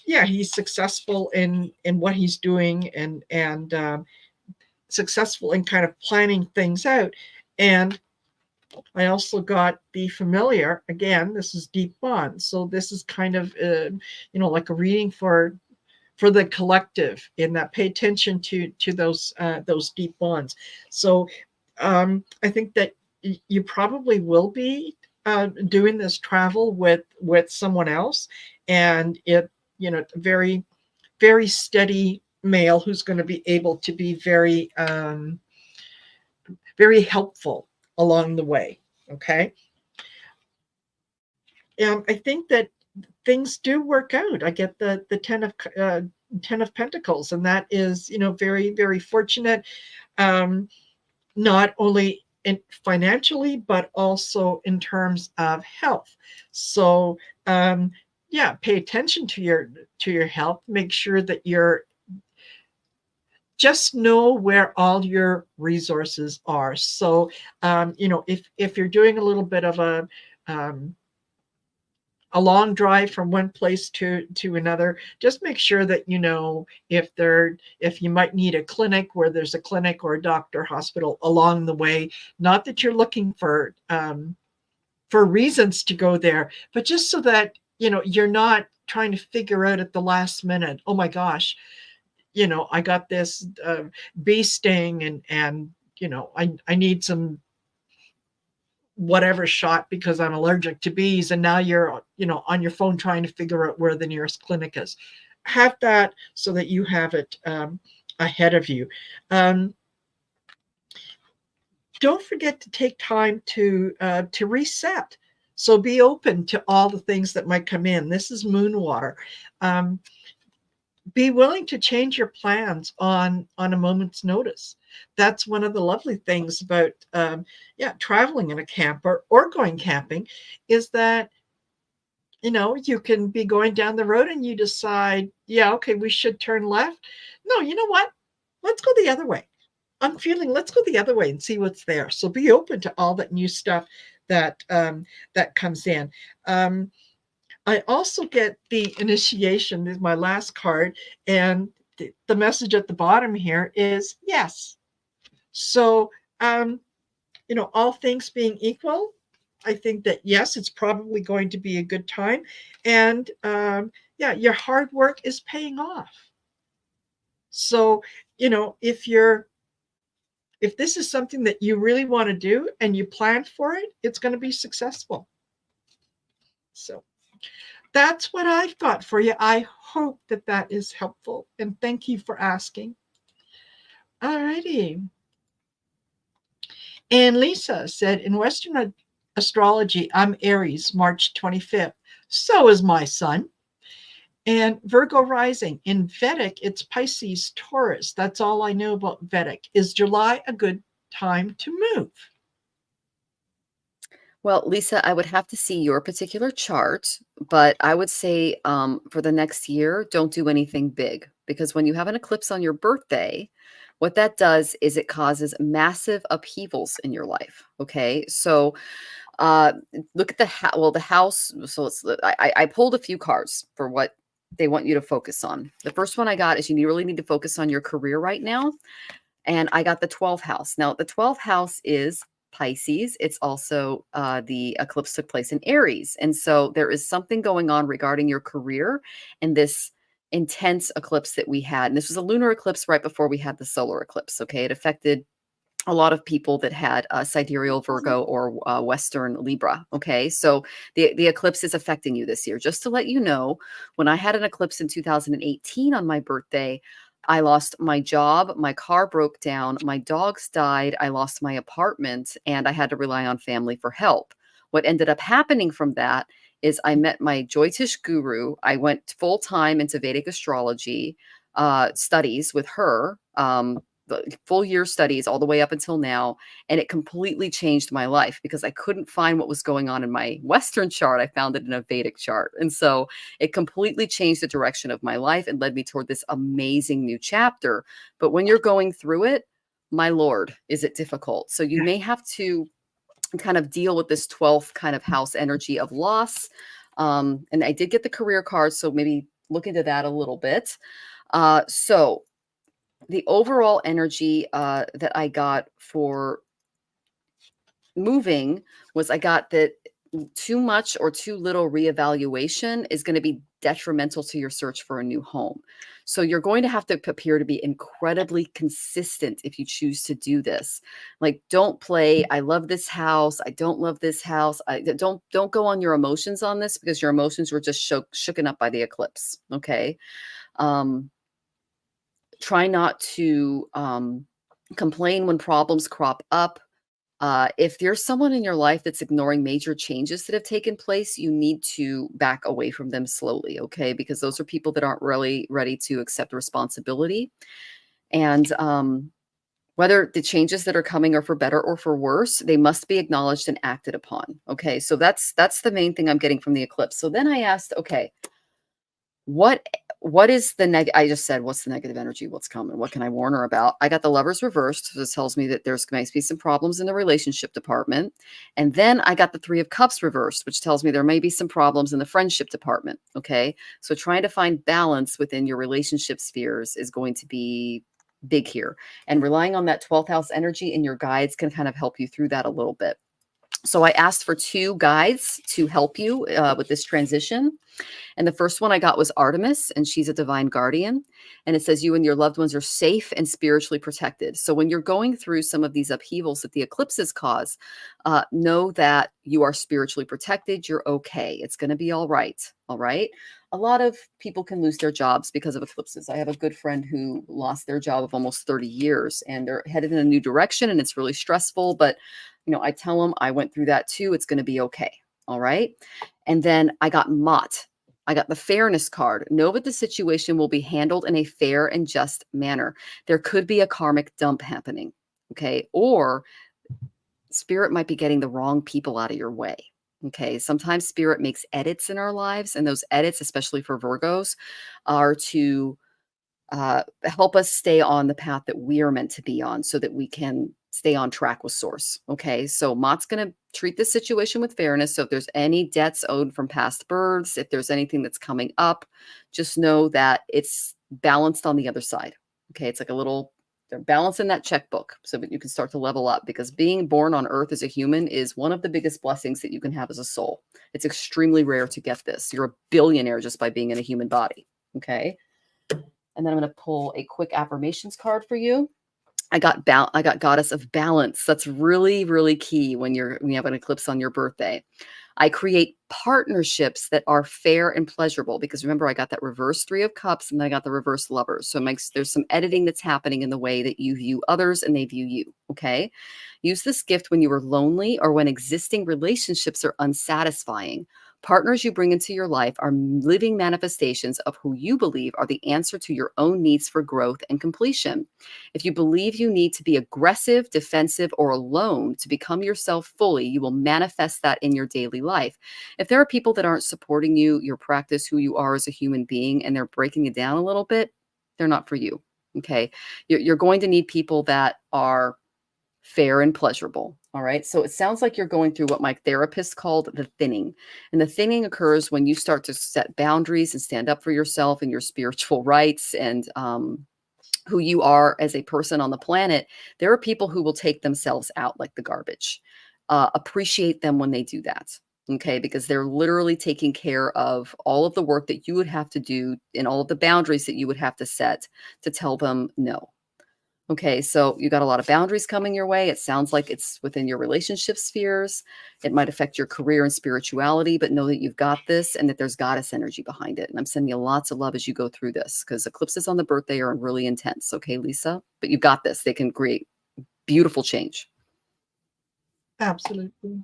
Speaker 1: he's successful in what he's doing, and successful in kind of planning things out. And I also got the Familiar. Again, this is deep bond, so this is kind of like a reading for the collective, in that pay attention to those deep bonds. So I think that you probably will be doing this travel with someone else, and very, very steady male who's going to be able to be very very helpful along the way. Okay. I think that things do work out. I get the Ten of Pentacles, and that is very, very fortunate, not only financially but also in terms of health. So pay attention to your health. Make sure that you're just know where all your resources are. So if you're doing a little bit of a a long drive from one place to another, just make sure that you know if you might need a clinic, where there's a clinic or a doctor, hospital along the way. Not that you're looking for reasons to go there, but just so that you're not trying to figure out at the last minute, oh my gosh, I got this bee sting, and I need some whatever shot because I'm allergic to bees, and now you're on your phone trying to figure out where the nearest clinic is. Have that so that you have it ahead of you. Don't forget to take time to reset. So be open to all the things that might come in. This is moon water. Be willing to change your plans on a moment's notice. That's one of the lovely things about traveling in a camper or going camping, is that you can be going down the road and you decide, yeah, okay, we should turn left. No, you know what? Let's go the other way. I'm feeling, let's go the other way and see what's there. So be open to all that new stuff that comes in. I also get the initiation, this is my last card, and the message at the bottom here is yes. So, all things being equal, I think that yes, it's probably going to be a good time. And your hard work is paying off. So, if this is something that you really want to do and you plan for it, it's going to be successful. So that's what I've got for you. I hope that is helpful. And thank you for asking. All righty. And Lisa said, in Western astrology, I'm Aries, March 25th. So is my son. And Virgo rising. In Vedic, it's Pisces, Taurus. That's all I know about Vedic. Is July a good time to move?
Speaker 2: Well, Lisa, I would have to see your particular chart, but I would say for the next year, don't do anything big, because when you have an eclipse on your birthday, what that does is it causes massive upheavals in your life. Okay, so look at the house. So I pulled a few cards for what they want you to focus on. The first one I got is you really need to focus on your career right now, and I got the 12th house. Now, the 12th house is Pisces. It's also the eclipse took place in Aries. And so there is something going on regarding your career and this intense eclipse that we had. And this was a lunar eclipse right before we had the solar eclipse. Okay. It affected a lot of people that had sidereal Virgo or Western Libra. Okay. So the eclipse is affecting you this year. Just to let you know, when I had an eclipse in 2018 on my birthday, I lost my job, my car broke down, my dogs died, I lost my apartment, and I had to rely on family for help. What ended up happening from that is I met my Jyotish guru. I went full time into Vedic astrology studies with her, the full year studies all the way up until now. And it completely changed my life because I couldn't find what was going on in my Western chart. I found it in a Vedic chart. And so it completely changed the direction of my life and led me toward this amazing new chapter. But when you're going through it, my Lord, is it difficult? So you may have to kind of deal with this 12th kind of house energy of loss. And I did get the career card, so maybe look into that a little bit. So the overall energy that I got for moving was I got that too much or too little reevaluation is going to be detrimental to your search for a new home. So you're going to have to appear to be incredibly consistent if you choose to do this. Like, don't play, I love this house, I don't love this house. Don't go on your emotions on this, because your emotions were just shooken up by the eclipse. Okay. Try not to complain when problems crop up. If there's someone in your life that's ignoring major changes that have taken place, you need to back away from them slowly, okay? Because those are people that aren't really ready to accept responsibility. And whether the changes that are coming are for better or for worse, they must be acknowledged and acted upon, okay? So that's the main thing I'm getting from the eclipse. So then I asked, okay, what what is the I just said, what's the negative energy? What's coming? What can I warn her about? I got the Lovers reversed. So this tells me that there's might be some problems in the relationship department. And then I got the Three of Cups reversed, which tells me there may be some problems in the friendship department. Okay. So trying to find balance within your relationship spheres is going to be big here. And relying on that 12th house energy and your guides can kind of help you through that a little bit. So I asked for 2 guides to help you with this transition. And the first one I got was Artemis, and she's a divine guardian. And it says you and your loved ones are safe and spiritually protected. So when you're going through some of these upheavals that the eclipses cause, know that you are spiritually protected. You're okay. It's going to be all right. All right. A lot of people can lose their jobs because of eclipses. I have a good friend who lost their job of almost 30 years, and they're headed in a new direction, and it's really stressful. But, I tell them I went through that too. It's going to be okay. All right. And then I got Mott. I got the fairness card. Know that the situation will be handled in a fair and just manner. There could be a karmic dump happening. Okay. Or spirit might be getting the wrong people out of your way. Okay. Sometimes spirit makes edits in our lives, and those edits, especially for Virgos, are to help us stay on the path that we are meant to be on so that we can stay on track with source. Okay. So Mott's going to treat this situation with fairness. So if there's any debts owed from past births, if there's anything that's coming up, just know that it's balanced on the other side. Okay. It's like they're balancing that checkbook so that you can start to level up, because being born on earth as a human is one of the biggest blessings that you can have as a soul. It's extremely rare to get this. You're a billionaire just by being in a human body. Okay. And then I'm going to pull a quick affirmations card for you. I got Goddess of Balance. That's really, really key when you have an eclipse on your birthday. I create partnerships that are fair and pleasurable, because remember, I got that reverse Three of Cups and I got the reverse Lovers. So there's some editing that's happening in the way that you view others and they view you. Okay. Use this gift when you are lonely or when existing relationships are unsatisfying. Partners you bring into your life are living manifestations of who you believe are the answer to your own needs for growth and completion. If you believe you need to be aggressive, defensive, or alone to become yourself fully, you will manifest that in your daily life. If there are people that aren't supporting you, your practice, who you are as a human being, and they're breaking it down a little bit, they're not for you. Okay. You're going to need people that are fair and pleasurable. All right. So it sounds like you're going through what my therapist called the thinning. And the thinning occurs when you start to set boundaries and stand up for yourself and your spiritual rights and who you are as a person on the planet. There are people who will take themselves out like the garbage. Appreciate them when they do that. Okay. Because they're literally taking care of all of the work that you would have to do and all of the boundaries that you would have to set to tell them no. Okay, so you got a lot of boundaries coming your way. It sounds like it's within your relationship spheres. It might affect your career and spirituality, but know that you've got this and that there's goddess energy behind it. And I'm sending you lots of love as you go through this, because eclipses on the birthday are really intense. Okay, Lisa? But you've got this. They can create beautiful change.
Speaker 1: Absolutely.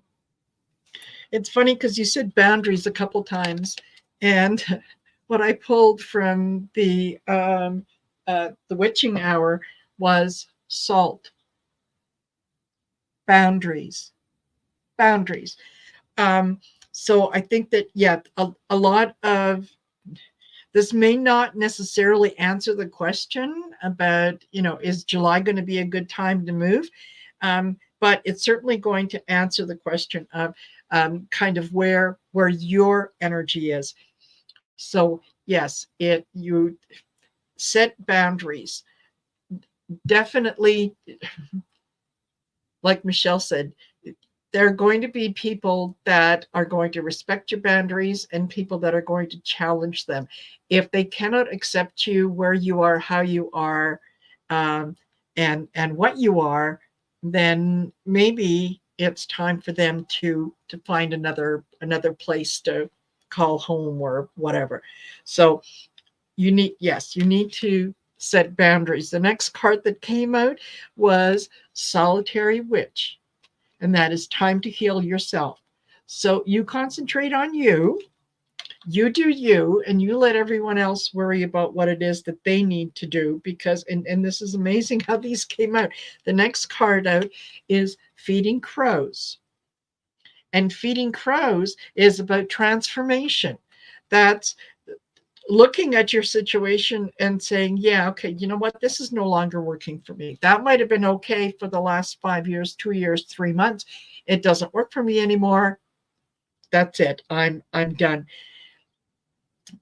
Speaker 1: It's funny because you said boundaries a couple times, and what I pulled from the witching hour was salt. Boundaries. So I think that, yeah, a lot of this may not necessarily answer the question about, is July going to be a good time to move? But it's certainly going to answer the question of kind of where your energy is. So yes, you set boundaries. Definitely, like Michelle said, there are going to be people that are going to respect your boundaries and people that are going to challenge them. If they cannot accept you where you are, how you are, and what you are, then maybe it's time for them to find another place to call home or whatever. So you need to set boundaries. The next card that came out was Solitary Witch, and that is time to heal yourself. So you concentrate on you do you, and you let everyone else worry about what it is that they need to do, because, and this is amazing how these came out. The next card out is Feeding Crows. And Feeding Crows is about transformation. That's looking at your situation and saying, yeah, okay, you know what? This is no longer working for me. That might have been okay for the last 5 years, 2 years, 3 months. It doesn't work for me anymore. That's it. I'm done.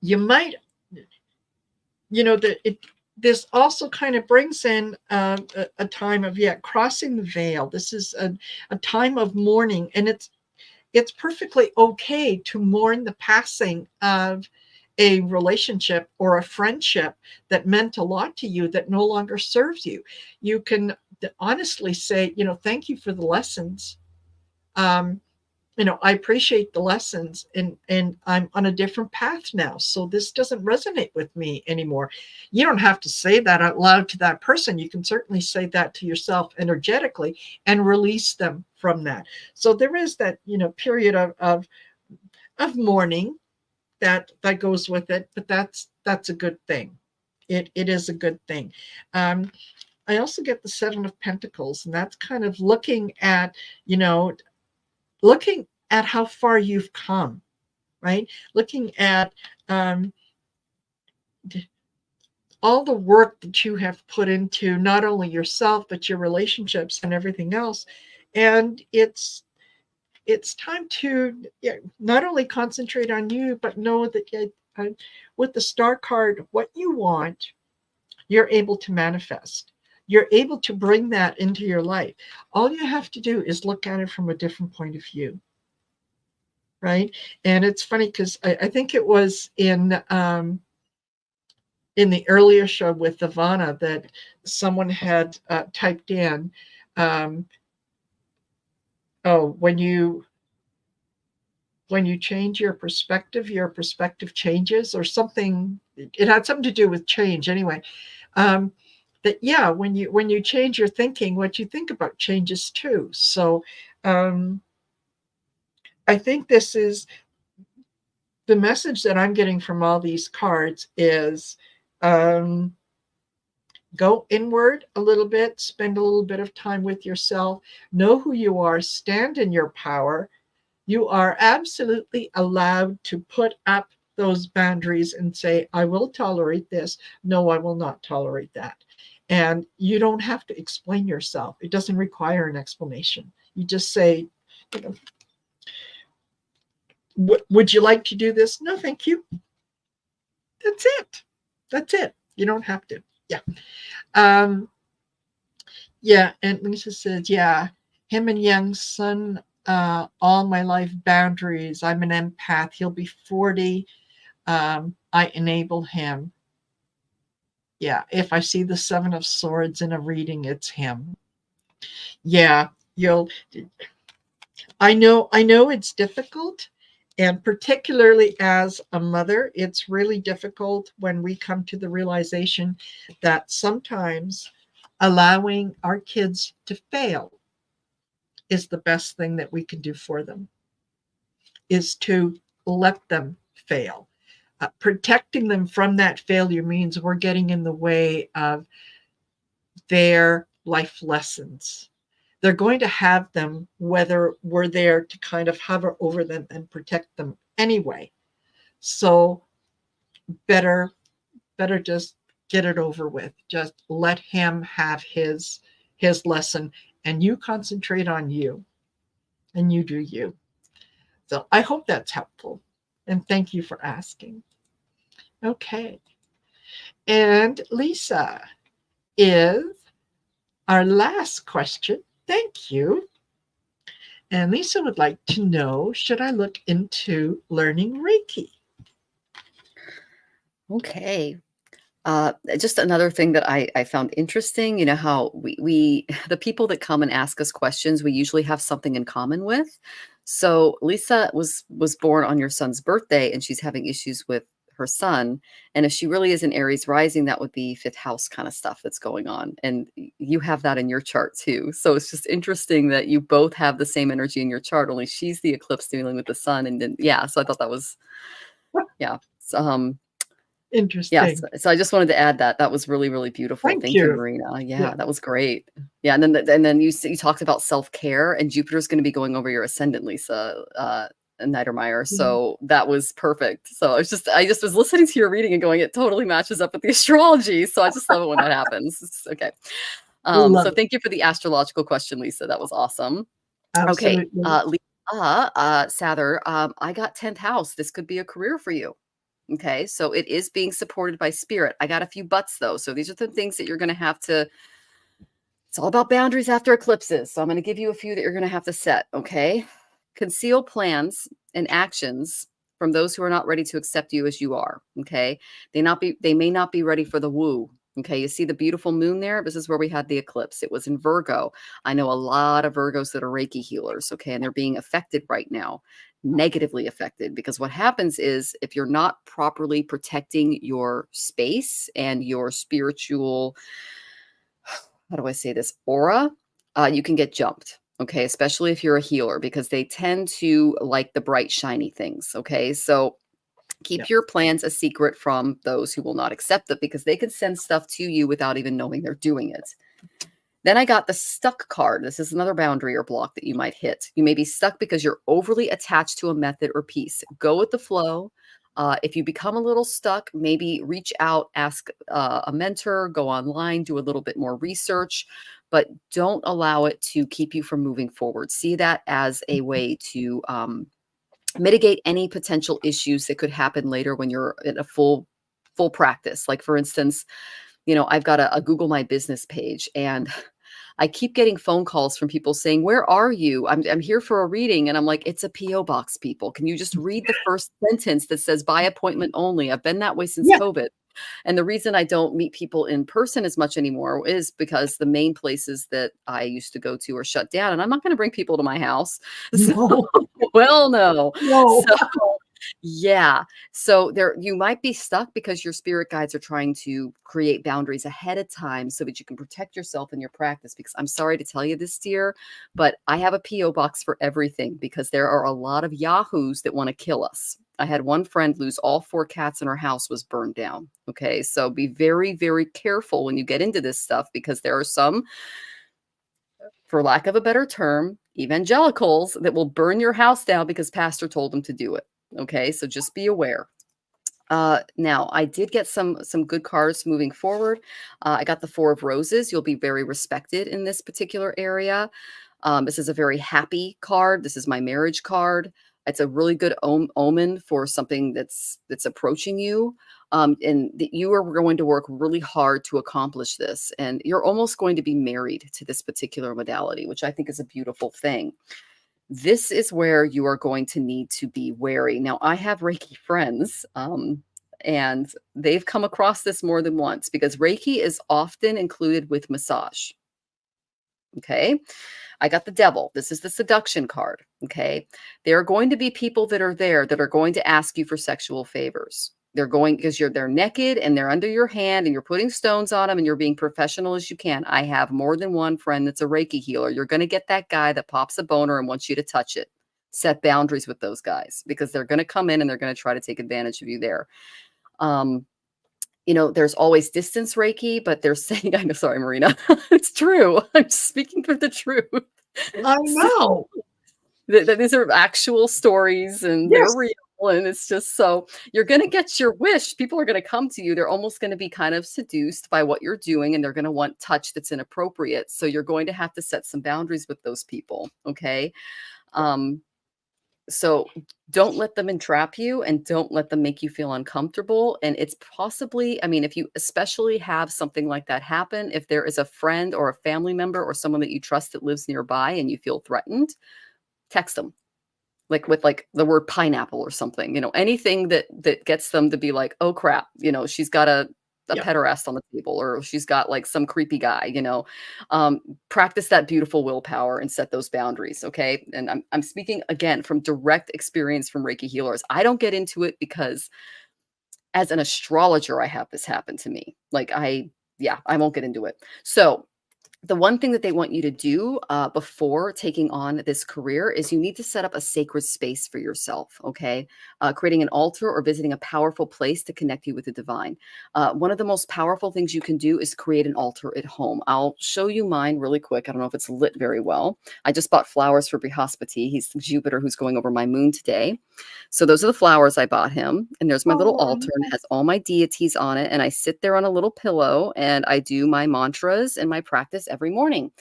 Speaker 1: You might, this also kind of brings in a time of crossing the veil. This is a time of mourning, and it's perfectly okay to mourn the passing of a relationship or a friendship that meant a lot to you that no longer serves you. You can honestly say, thank you for the lessons. I appreciate the lessons, and I'm on a different path now. So this doesn't resonate with me anymore. You don't have to say that out loud to that person. You can certainly say that to yourself energetically and release them from that. So there is that, period of mourning that goes with it, but that's a good thing. It is a good thing. I also get the Seven of Pentacles, and that's kind of looking at how far you've come, right? Looking at all the work that you have put into not only yourself, but your relationships and everything else. And it's time to not only concentrate on you, but know that with the Star card, what you want, you're able to manifest. You're able to bring that into your life. All you have to do is look at it from a different point of view. Right. And it's funny because I think it was in the earlier show with AVANA that someone had typed in, when you change your perspective changes, or something. It had something to do with change anyway. That when you change your thinking, what you think about changes too. So I think this is the message that I'm getting from all these cards is go inward a little bit, spend a little bit of time with yourself, know who you are, stand in your power. You are absolutely allowed to put up those boundaries and say, I will tolerate this. No, I will not tolerate that. And you don't have to explain yourself. It doesn't require an explanation. You just say, would you like to do this? No, thank you. That's it. You don't have to. Yeah. And Lisa says, him and Young's son, all my life boundaries. I'm an empath. He'll be 40. I enable him. Yeah, if I see the Seven of Swords in a reading, it's him. Yeah, I know it's difficult. And particularly as a mother, it's really difficult when we come to the realization that sometimes allowing our kids to fail is the best thing that we can do for them, is to let them fail. Protecting them from that failure means we're getting in the way of their life lessons. They're going to have them whether we're there to kind of hover over them and protect them anyway. So better just get it over with. Just let him have his lesson, and you concentrate on you, and you do you. So I hope that's helpful, and thank you for asking. Okay. And Lisa is our last question. Thank you. And Lisa would like to know, should I look into learning Reiki?
Speaker 2: Okay. Just another thing that I found interesting, how we the people that come and ask us questions, we usually have something in common with. So Lisa was born on your son's birthday, and she's having issues with her son. And if she really is an Aries rising, that would be fifth house kind of stuff that's going on. And you have that in your chart too. So it's just interesting that you both have the same energy in your chart, only she's the eclipse dealing with the sun. And then, so I thought that was,
Speaker 1: Interesting.
Speaker 2: Yes. So I just wanted to add that. That was really, really beautiful. Thank you, Marina. Yeah, that was great. Yeah. And then you talked about self-care, and Jupiter's going to be going over your ascendant, Lisa, Niedermeyer. So that was perfect. So I just was listening to your reading and going, it totally matches up with the astrology. So I just love it when that happens. Okay.
Speaker 1: Love
Speaker 2: So
Speaker 1: it.
Speaker 2: thank you for the astrological question, Lisa. That was awesome. Okay.
Speaker 1: Absolutely.
Speaker 2: Lisa, Sather, I got 10th house. This could be a career for you. Okay. So it is being supported by spirit. I got a few buts though. So these are the things that you're going to have to, it's all about boundaries after eclipses. So I'm going to give you a few that you're going to have to set. Okay. Conceal plans and actions from those who are not ready to accept you as you are. Okay. They may not be ready for the woo. Okay. You see the beautiful moon there? This is where we had the eclipse. It was in Virgo. I know a lot of Virgos that are Reiki healers. Okay. And they're being affected right now, negatively affected, because what happens is if you're not properly protecting your space and your spiritual, how do I say this, aura, you can get jumped. Okay. Especially if you're a healer, because they tend to like the bright, shiny things. Okay. So keep your plans a secret from those who will not accept it, because they can send stuff to you without even knowing they're doing it. Then I got the stuck card. This is another boundary or block that you might hit. You may be stuck because you're overly attached to a method or piece. Go with the flow. If you become a little stuck, maybe reach out, ask a mentor, go online, do a little bit more research, but don't allow it to keep you from moving forward. See that as a way to mitigate any potential issues that could happen later when you're in a full practice. Like for instance, I've got a Google My Business page, and I keep getting phone calls from people saying, "Where are you? I'm here for a reading." And I'm like, "It's a PO box, people. Can you just read the first sentence that says by appointment only?" I've been that way since
Speaker 1: Yeah.
Speaker 2: COVID. And the reason I don't meet people in person as much anymore is because the main places that I used to go to are shut down, and I'm not going to bring people to my house.
Speaker 1: No.
Speaker 2: So, well, no.
Speaker 1: No.
Speaker 2: So yeah. So you might be stuck because your spirit guides are trying to create boundaries ahead of time so that you can protect yourself in your practice. Because I'm sorry to tell you this, dear, but I have a PO box for everything, because there are a lot of yahoos that want to kill us. I had one friend lose all 4 cats in her house was burned down. Okay. So be very, very careful when you get into this stuff, because there are some, for lack of a better term, evangelicals that will burn your house down because pastor told them to do it. Okay. So just be aware. Now I did get some good cards moving forward. I got the 4 of Roses. You'll be very respected in this particular area. This is a very happy card. This is my marriage card. It's a really good omen for something that's approaching you. And that you are going to work really hard to accomplish this. And you're almost going to be married to this particular modality, which I think is a beautiful thing. This is where you are going to need to be wary. Now, I have Reiki friends, and they've come across this more than once, because Reiki is often included with massage. Okay. I got the Devil. This is the seduction card. Okay. There are going to be people that are there that are going to ask you for sexual favors. They're going because they're naked and they're under your hand and you're putting stones on them and you're being professional as you can. I have more than one friend that's a Reiki healer. You're going to get that guy that pops a boner and wants you to touch it. Set boundaries with those guys, because they're going to come in and they're going to try to take advantage of you there. There's always distance Reiki, but they're saying, I'm sorry, Marina, it's true. I'm speaking for the truth.
Speaker 1: I know.
Speaker 2: These are actual stories and they're
Speaker 1: Yes.
Speaker 2: real. And it's just, so you're going to get your wish. People are going to come to you. They're almost going to be kind of seduced by what you're doing, and they're going to want touch that's inappropriate. So you're going to have to set some boundaries with those people. Okay. So don't let them entrap you, and don't let them make you feel uncomfortable. And it's possibly, if you especially have something like that happen, if there is a friend or a family member or someone that you trust that lives nearby and you feel threatened, text them. Like with the word pineapple or something, anything that gets them to be like, oh crap, she's got a
Speaker 1: Yeah.
Speaker 2: pederast on the table, or she's got like some creepy guy, practice that beautiful willpower and set those boundaries. Okay. And I'm speaking again from direct experience from Reiki healers. I don't get into it because as an astrologer, I have this happen to me. I won't get into it. So the one thing that they want you to do before taking on this career is you need to set up a sacred space for yourself, okay? Creating an altar or visiting a powerful place to connect you with the divine. One of the most powerful things you can do is create an altar at home. I'll show you mine really quick. I don't know if it's lit very well. I just bought flowers for Brihaspati. He's Jupiter who's going over my moon today. So those are the flowers I bought him. And there's my little
Speaker 1: Oh,
Speaker 2: altar, and it has all my deities on it. And I sit there on a little pillow and I do my mantras and my practice every morning.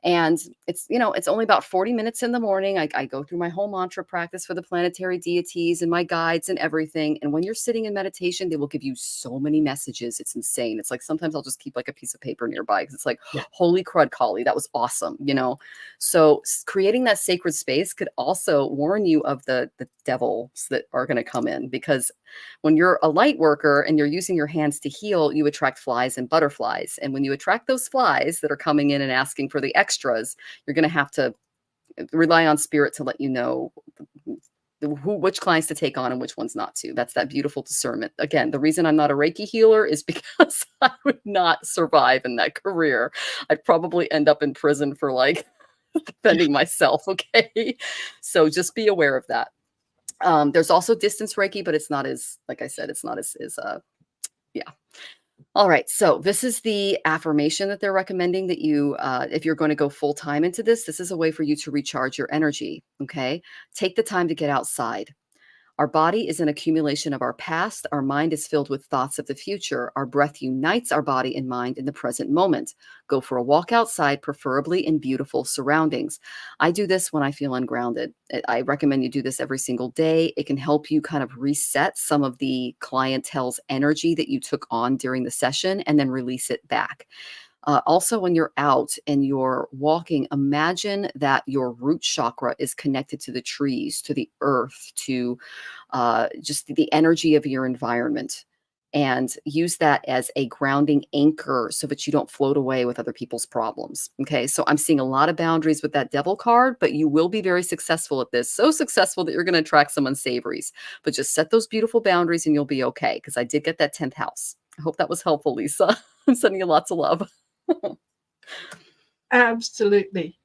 Speaker 2: And it's, it's only about 40 minutes in the morning. I go through my whole mantra practice for the planetary deities and my guides and everything. And when you're sitting in meditation, they will give you so many messages. It's insane. It's like sometimes I'll just keep like a piece of paper nearby because it's like,
Speaker 1: yeah.
Speaker 2: holy crud, Kali, that was awesome. So creating that sacred space could also warn you of the devils that are going to come in, because when you're a light worker and you're using your hands to heal, you attract flies and butterflies. And when you attract those flies that are coming in and asking for the extras, you're going to have to rely on spirit to let you know which clients to take on and which ones not to. That's that beautiful discernment. Again, the reason I'm not a Reiki healer is because I would not survive in that career. I'd probably end up in prison for like defending myself. Okay. So just be aware of that. There's also distance Reiki, but it's not as, like I said, it's not as yeah. All right. So this is the affirmation that they're recommending that you, if you're going to go full time into this, this is a way for you to recharge your energy. Okay. Take the time to get outside. Our body is an accumulation of our past. Our mind is filled with thoughts of the future. Our breath unites our body and mind in the present moment. Go for a walk outside, preferably in beautiful surroundings. I do this when I feel ungrounded. I recommend you do this every single day. It can help you kind of reset some of the clientele's energy that you took on during the session and then release it back. Also, when you're out and you're walking, imagine that your root chakra is connected to the trees, to the earth, to just the energy of your environment. And use that as a grounding anchor so that you don't float away with other people's problems. Okay. So I'm seeing a lot of boundaries with that devil card, but you will be very successful at this. So successful that you're going to attract some unsavories. But just set those beautiful boundaries and you'll be okay. Because I did get that 10th house. I hope that was helpful, Lisa. I'm sending you lots of love.
Speaker 1: Absolutely.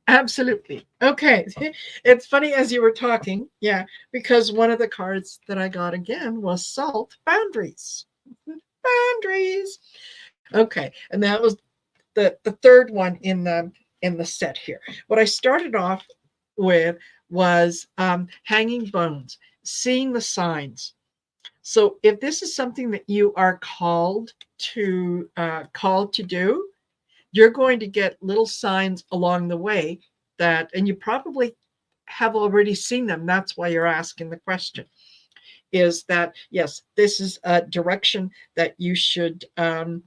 Speaker 1: Absolutely. Okay. It's funny as you were talking. Yeah. Because one of the cards that I got again was salt boundaries. Boundaries. Okay. And that was the third one in the set here. What I started off with was hanging bones, seeing the signs. So if this is something that you are called to do, you're going to get little signs along the way that, and you probably have already seen them. That's why you're asking the question. Is that yes, this is a direction that you should go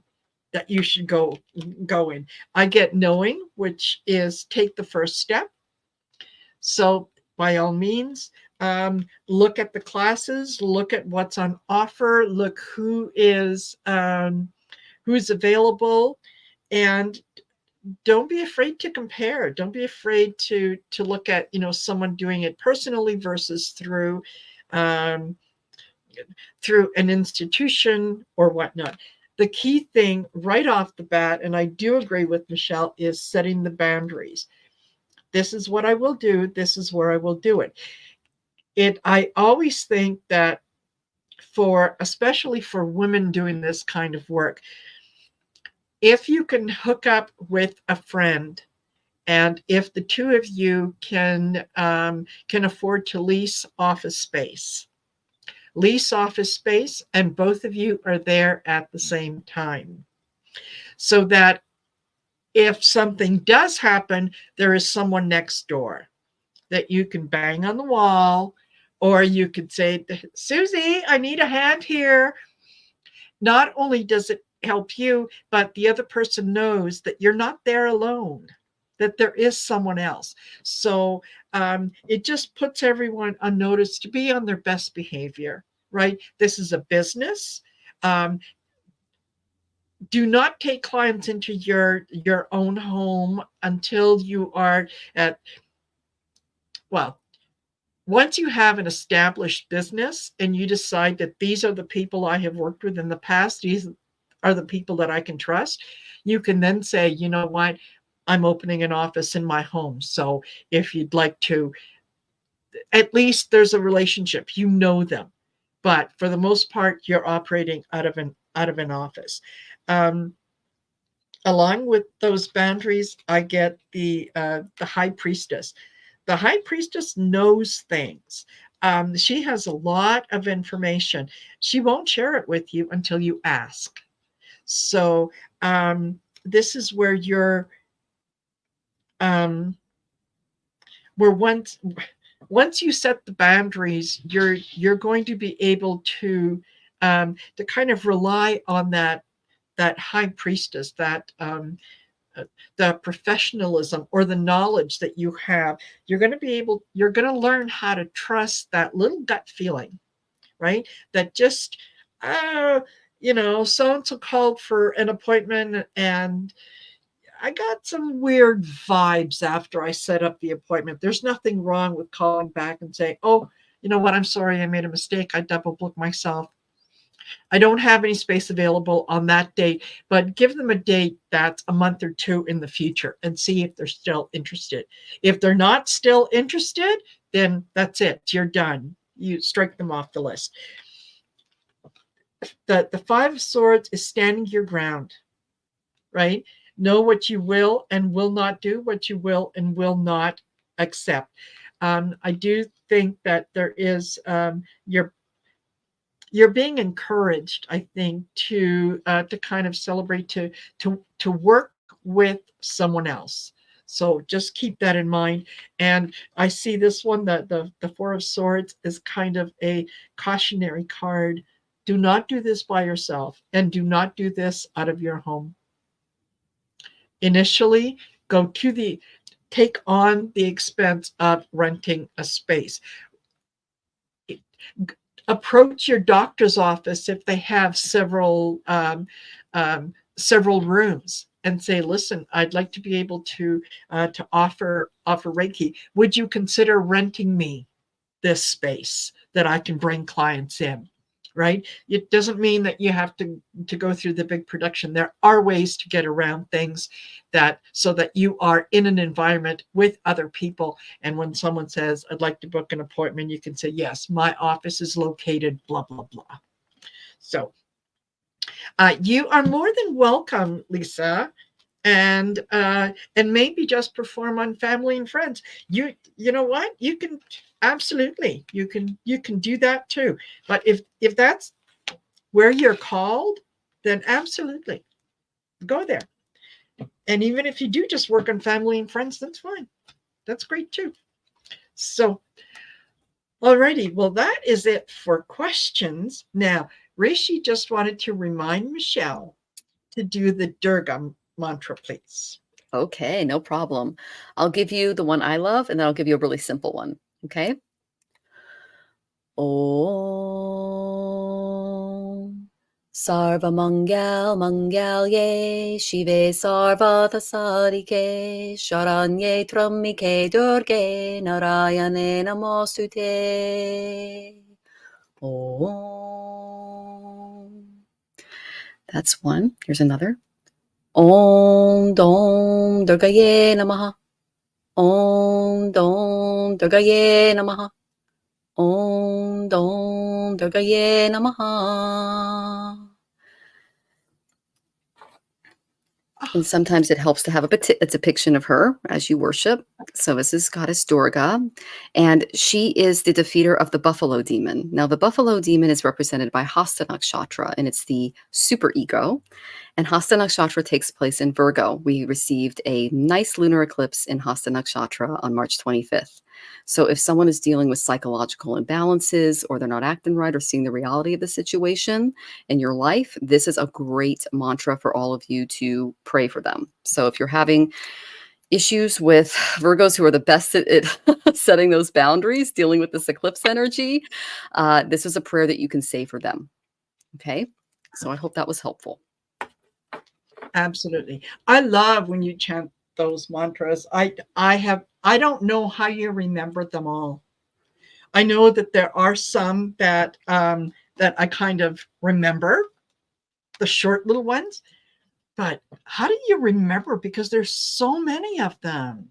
Speaker 1: in. I get knowing, which is take the first step. So by all means, look at the classes, look at what's on offer, look who's available, and don't be afraid to compare. Don't be afraid to look at someone doing it personally versus um, through an institution or whatnot. The key thing right off the bat, and I do agree with Michelle, is setting the boundaries. This is what I will do. This is where I will do it. I always think that especially for women doing this kind of work, if you can hook up with a friend, and if the two of you can afford to lease office space, and both of you are there at the same time, so that if something does happen, there is someone next door that you can bang on the wall, or you could say, Susie, I need a hand here. Not only does it help you, but the other person knows that you're not there alone, that there is someone else. So it just puts everyone on notice to be on their best behavior, right? This is a business. Do not take clients into your own home until you are at, well, once you have an established business and you decide that these are the people I have worked with in the past, are the people that I can trust. You can then say, you know what, I'm opening an office in my home. So if you'd like to, at least there's a relationship, you know them. But for the most part, you're operating out of an office. Um, Along with those boundaries, I get the high priestess. The high priestess knows things. She has a lot of information. She won't share it with you until you ask. So this is where um, once you set the boundaries, you're going to be able to kind of rely on that high priestess, that uh, the professionalism or the knowledge that you have. You're going to learn how to trust that little gut feeling, right? That just, uh, so and so called for an appointment, and I got some weird vibes after I set up the appointment. There's nothing wrong with calling back and saying, oh, you know what, I'm sorry, I made a mistake. I double booked myself. I don't have any space available on that date, but give them a date that's a month or two in the future and see if they're still interested. If they're not still interested, then that's it. You're done. You strike them off the list. The Five of Swords is standing your ground, right? Know what you will and will not do, what you will and will not accept. I do think that there is you're being encouraged, I think, to kind of celebrate, to work with someone else. So just keep that in mind. And I see this one, the Four of Swords, is kind of a cautionary card. Do not do this by yourself, and do not do this out of your home. Initially, take on the expense of renting a space. Approach your doctor's office if they have several rooms, and say, listen, I'd like to be able to offer Reiki. Would you consider renting me this space that I can bring clients in? Right? It doesn't mean that you have to go through the big production. There are ways to get around things, so that you are in an environment with other people. And when someone says, I'd like to book an appointment, you can say, yes, my office is located, blah, blah, blah. So you are more than welcome, Lisa. And maybe just perform on family and friends. You know what, you can absolutely, you can do that too. But if that's where you're called, then absolutely go there. And even if you do just work on family and friends, that's fine. That's great too. So alrighty, well, that is it for questions. Now Rishi just wanted to remind Michelle to do the Durga mantra, please.
Speaker 2: Okay, no problem. I'll give you the one I love, and then I'll give you a really simple one. Okay. Om Sarva Mangal Mangalye Shive Sarvata Sarike Sharanye Tramike Durge Narayane Namostute. Om. That's one. Here's another. Om Dom Durgaye Namaha. Om Dom Durgaye Namaha. Om Dom Durgaye Namaha. And sometimes it helps to have a depiction of her as you worship. So this is Goddess Durga, and she is the defeater of the buffalo demon. Now, the buffalo demon is represented by Hasta Nakshatra, and it's the super ego. And Hasta Nakshatra takes place in Virgo. We received a nice lunar eclipse in Hasta Nakshatra on March 25th. So if someone is dealing with psychological imbalances, or they're not acting right, or seeing the reality of the situation in your life, this is a great mantra for all of you to pray for them. So if you're having issues with Virgos, who are the best at setting those boundaries, dealing with this eclipse energy, this is a prayer that you can say for them. Okay. So I hope that was helpful.
Speaker 1: Absolutely. I love when you chant those mantras. I don't know how you remember them all. I know that there are some that I kind of remember, the short little ones. But how do you remember? Because there's so many of them.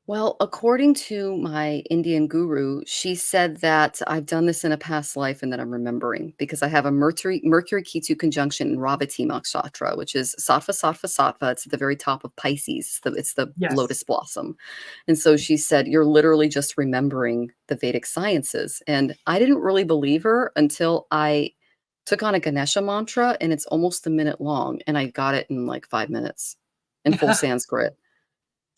Speaker 2: Well, according to my Indian guru, she said that I've done this in a past life and that I'm remembering because I have a Mercury Ketu conjunction in Ravati Nakshatra, which is Sattva Sattva Sattva. It's at the very top of Pisces. It's the
Speaker 1: Yes.
Speaker 2: lotus blossom. And so she said, you're literally just remembering the Vedic sciences. And I didn't really believe her until I took on a Ganesha mantra, and it's almost a minute long, and I got it in like 5 minutes in full Sanskrit.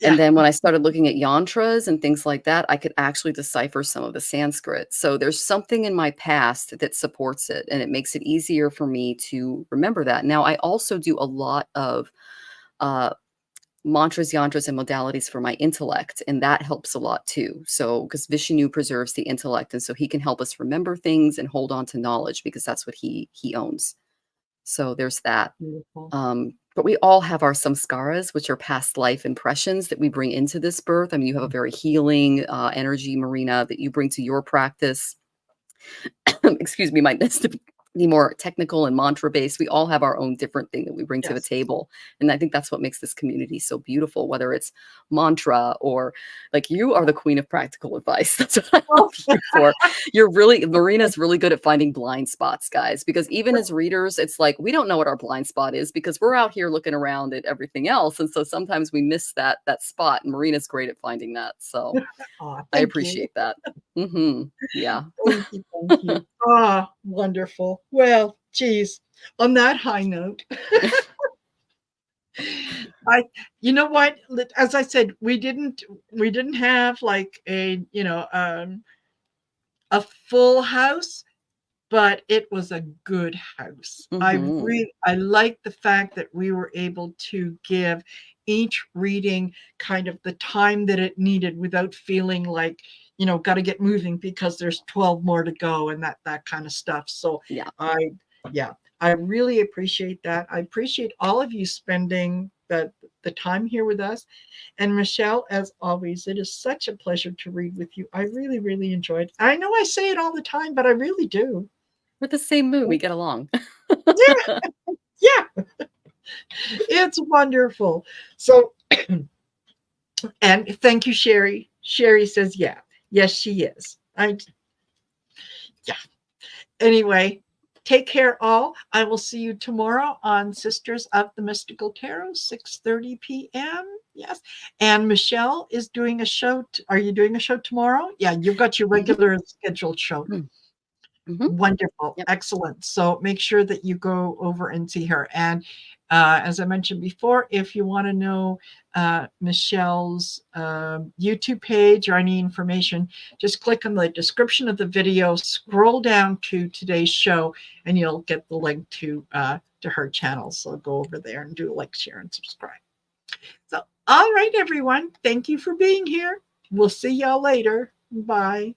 Speaker 2: And
Speaker 1: Yeah.
Speaker 2: then when I started looking at yantras and things like that, I could actually decipher some of the Sanskrit. So there's something in my past that supports it, and it makes it easier for me to remember that. Now, I also do a lot of uh, mantras, yantras, and modalities for my intellect, and that helps a lot too. So because Vishnu preserves the intellect, and so he can help us remember things and hold on to knowledge because that's what he owns. So there's that.
Speaker 1: Beautiful.
Speaker 2: But we all have our samskaras, which are past life impressions that we bring into this birth. I mean, you have a very healing energy, Marina, that you bring to your practice. Excuse me, might this to be more technical and mantra based. We all have our own different thing that we bring to the
Speaker 1: Yes.
Speaker 2: table. And I think that's what makes this community so beautiful, whether it's mantra or like you are the queen of practical advice. That's what I love you for. Marina's really good at finding blind spots, guys, because even as readers, it's like we don't know what our blind spot is because we're out here looking around at everything else. And so sometimes we miss that spot. And Marina's great at finding that. So
Speaker 1: Oh,
Speaker 2: I
Speaker 1: thank you.
Speaker 2: appreciate that. Yeah.
Speaker 1: Thank you. Thank you. Ah, wonderful. Well, geez, on that high note, you know what? As I said, we didn't have like a full house, but it was a good house.
Speaker 2: Hmm.
Speaker 1: I like the fact that we were able to give each reading kind of the time that it needed without feeling like, got to get moving because there's 12 more to go and that kind of stuff. So
Speaker 2: Yeah.
Speaker 1: I, yeah, I really appreciate that. I appreciate all of you spending the time here with us. And Michelle, as always, it is such a pleasure to read with you. I really, really enjoyed. I know I say it all the time, but I really do.
Speaker 2: We're the same moon. We get along.
Speaker 1: Yeah, yeah, it's wonderful. So, and thank you, Sherry. Sherry says, yeah, yes, she is. Yeah. Anyway, take care, all. I will see you tomorrow on Sisters of the Mystical Tarot, 6:30 p.m. Yes. And Michelle is doing a show. Are you doing a show tomorrow? Yeah, you've got your
Speaker 2: Hmm.
Speaker 1: regular scheduled show.
Speaker 2: Hmm.
Speaker 1: Wonderful.
Speaker 2: Yep.
Speaker 1: Excellent. So make sure that you go over and see her. And as I mentioned before, if you want to know Michelle's YouTube page or any information, just click on the description of the video, scroll down to today's show, and you'll get the link to her channel. So go over there and do like, share, and subscribe. So, all right, everyone. Thank you for being here. We'll see y'all later. Bye.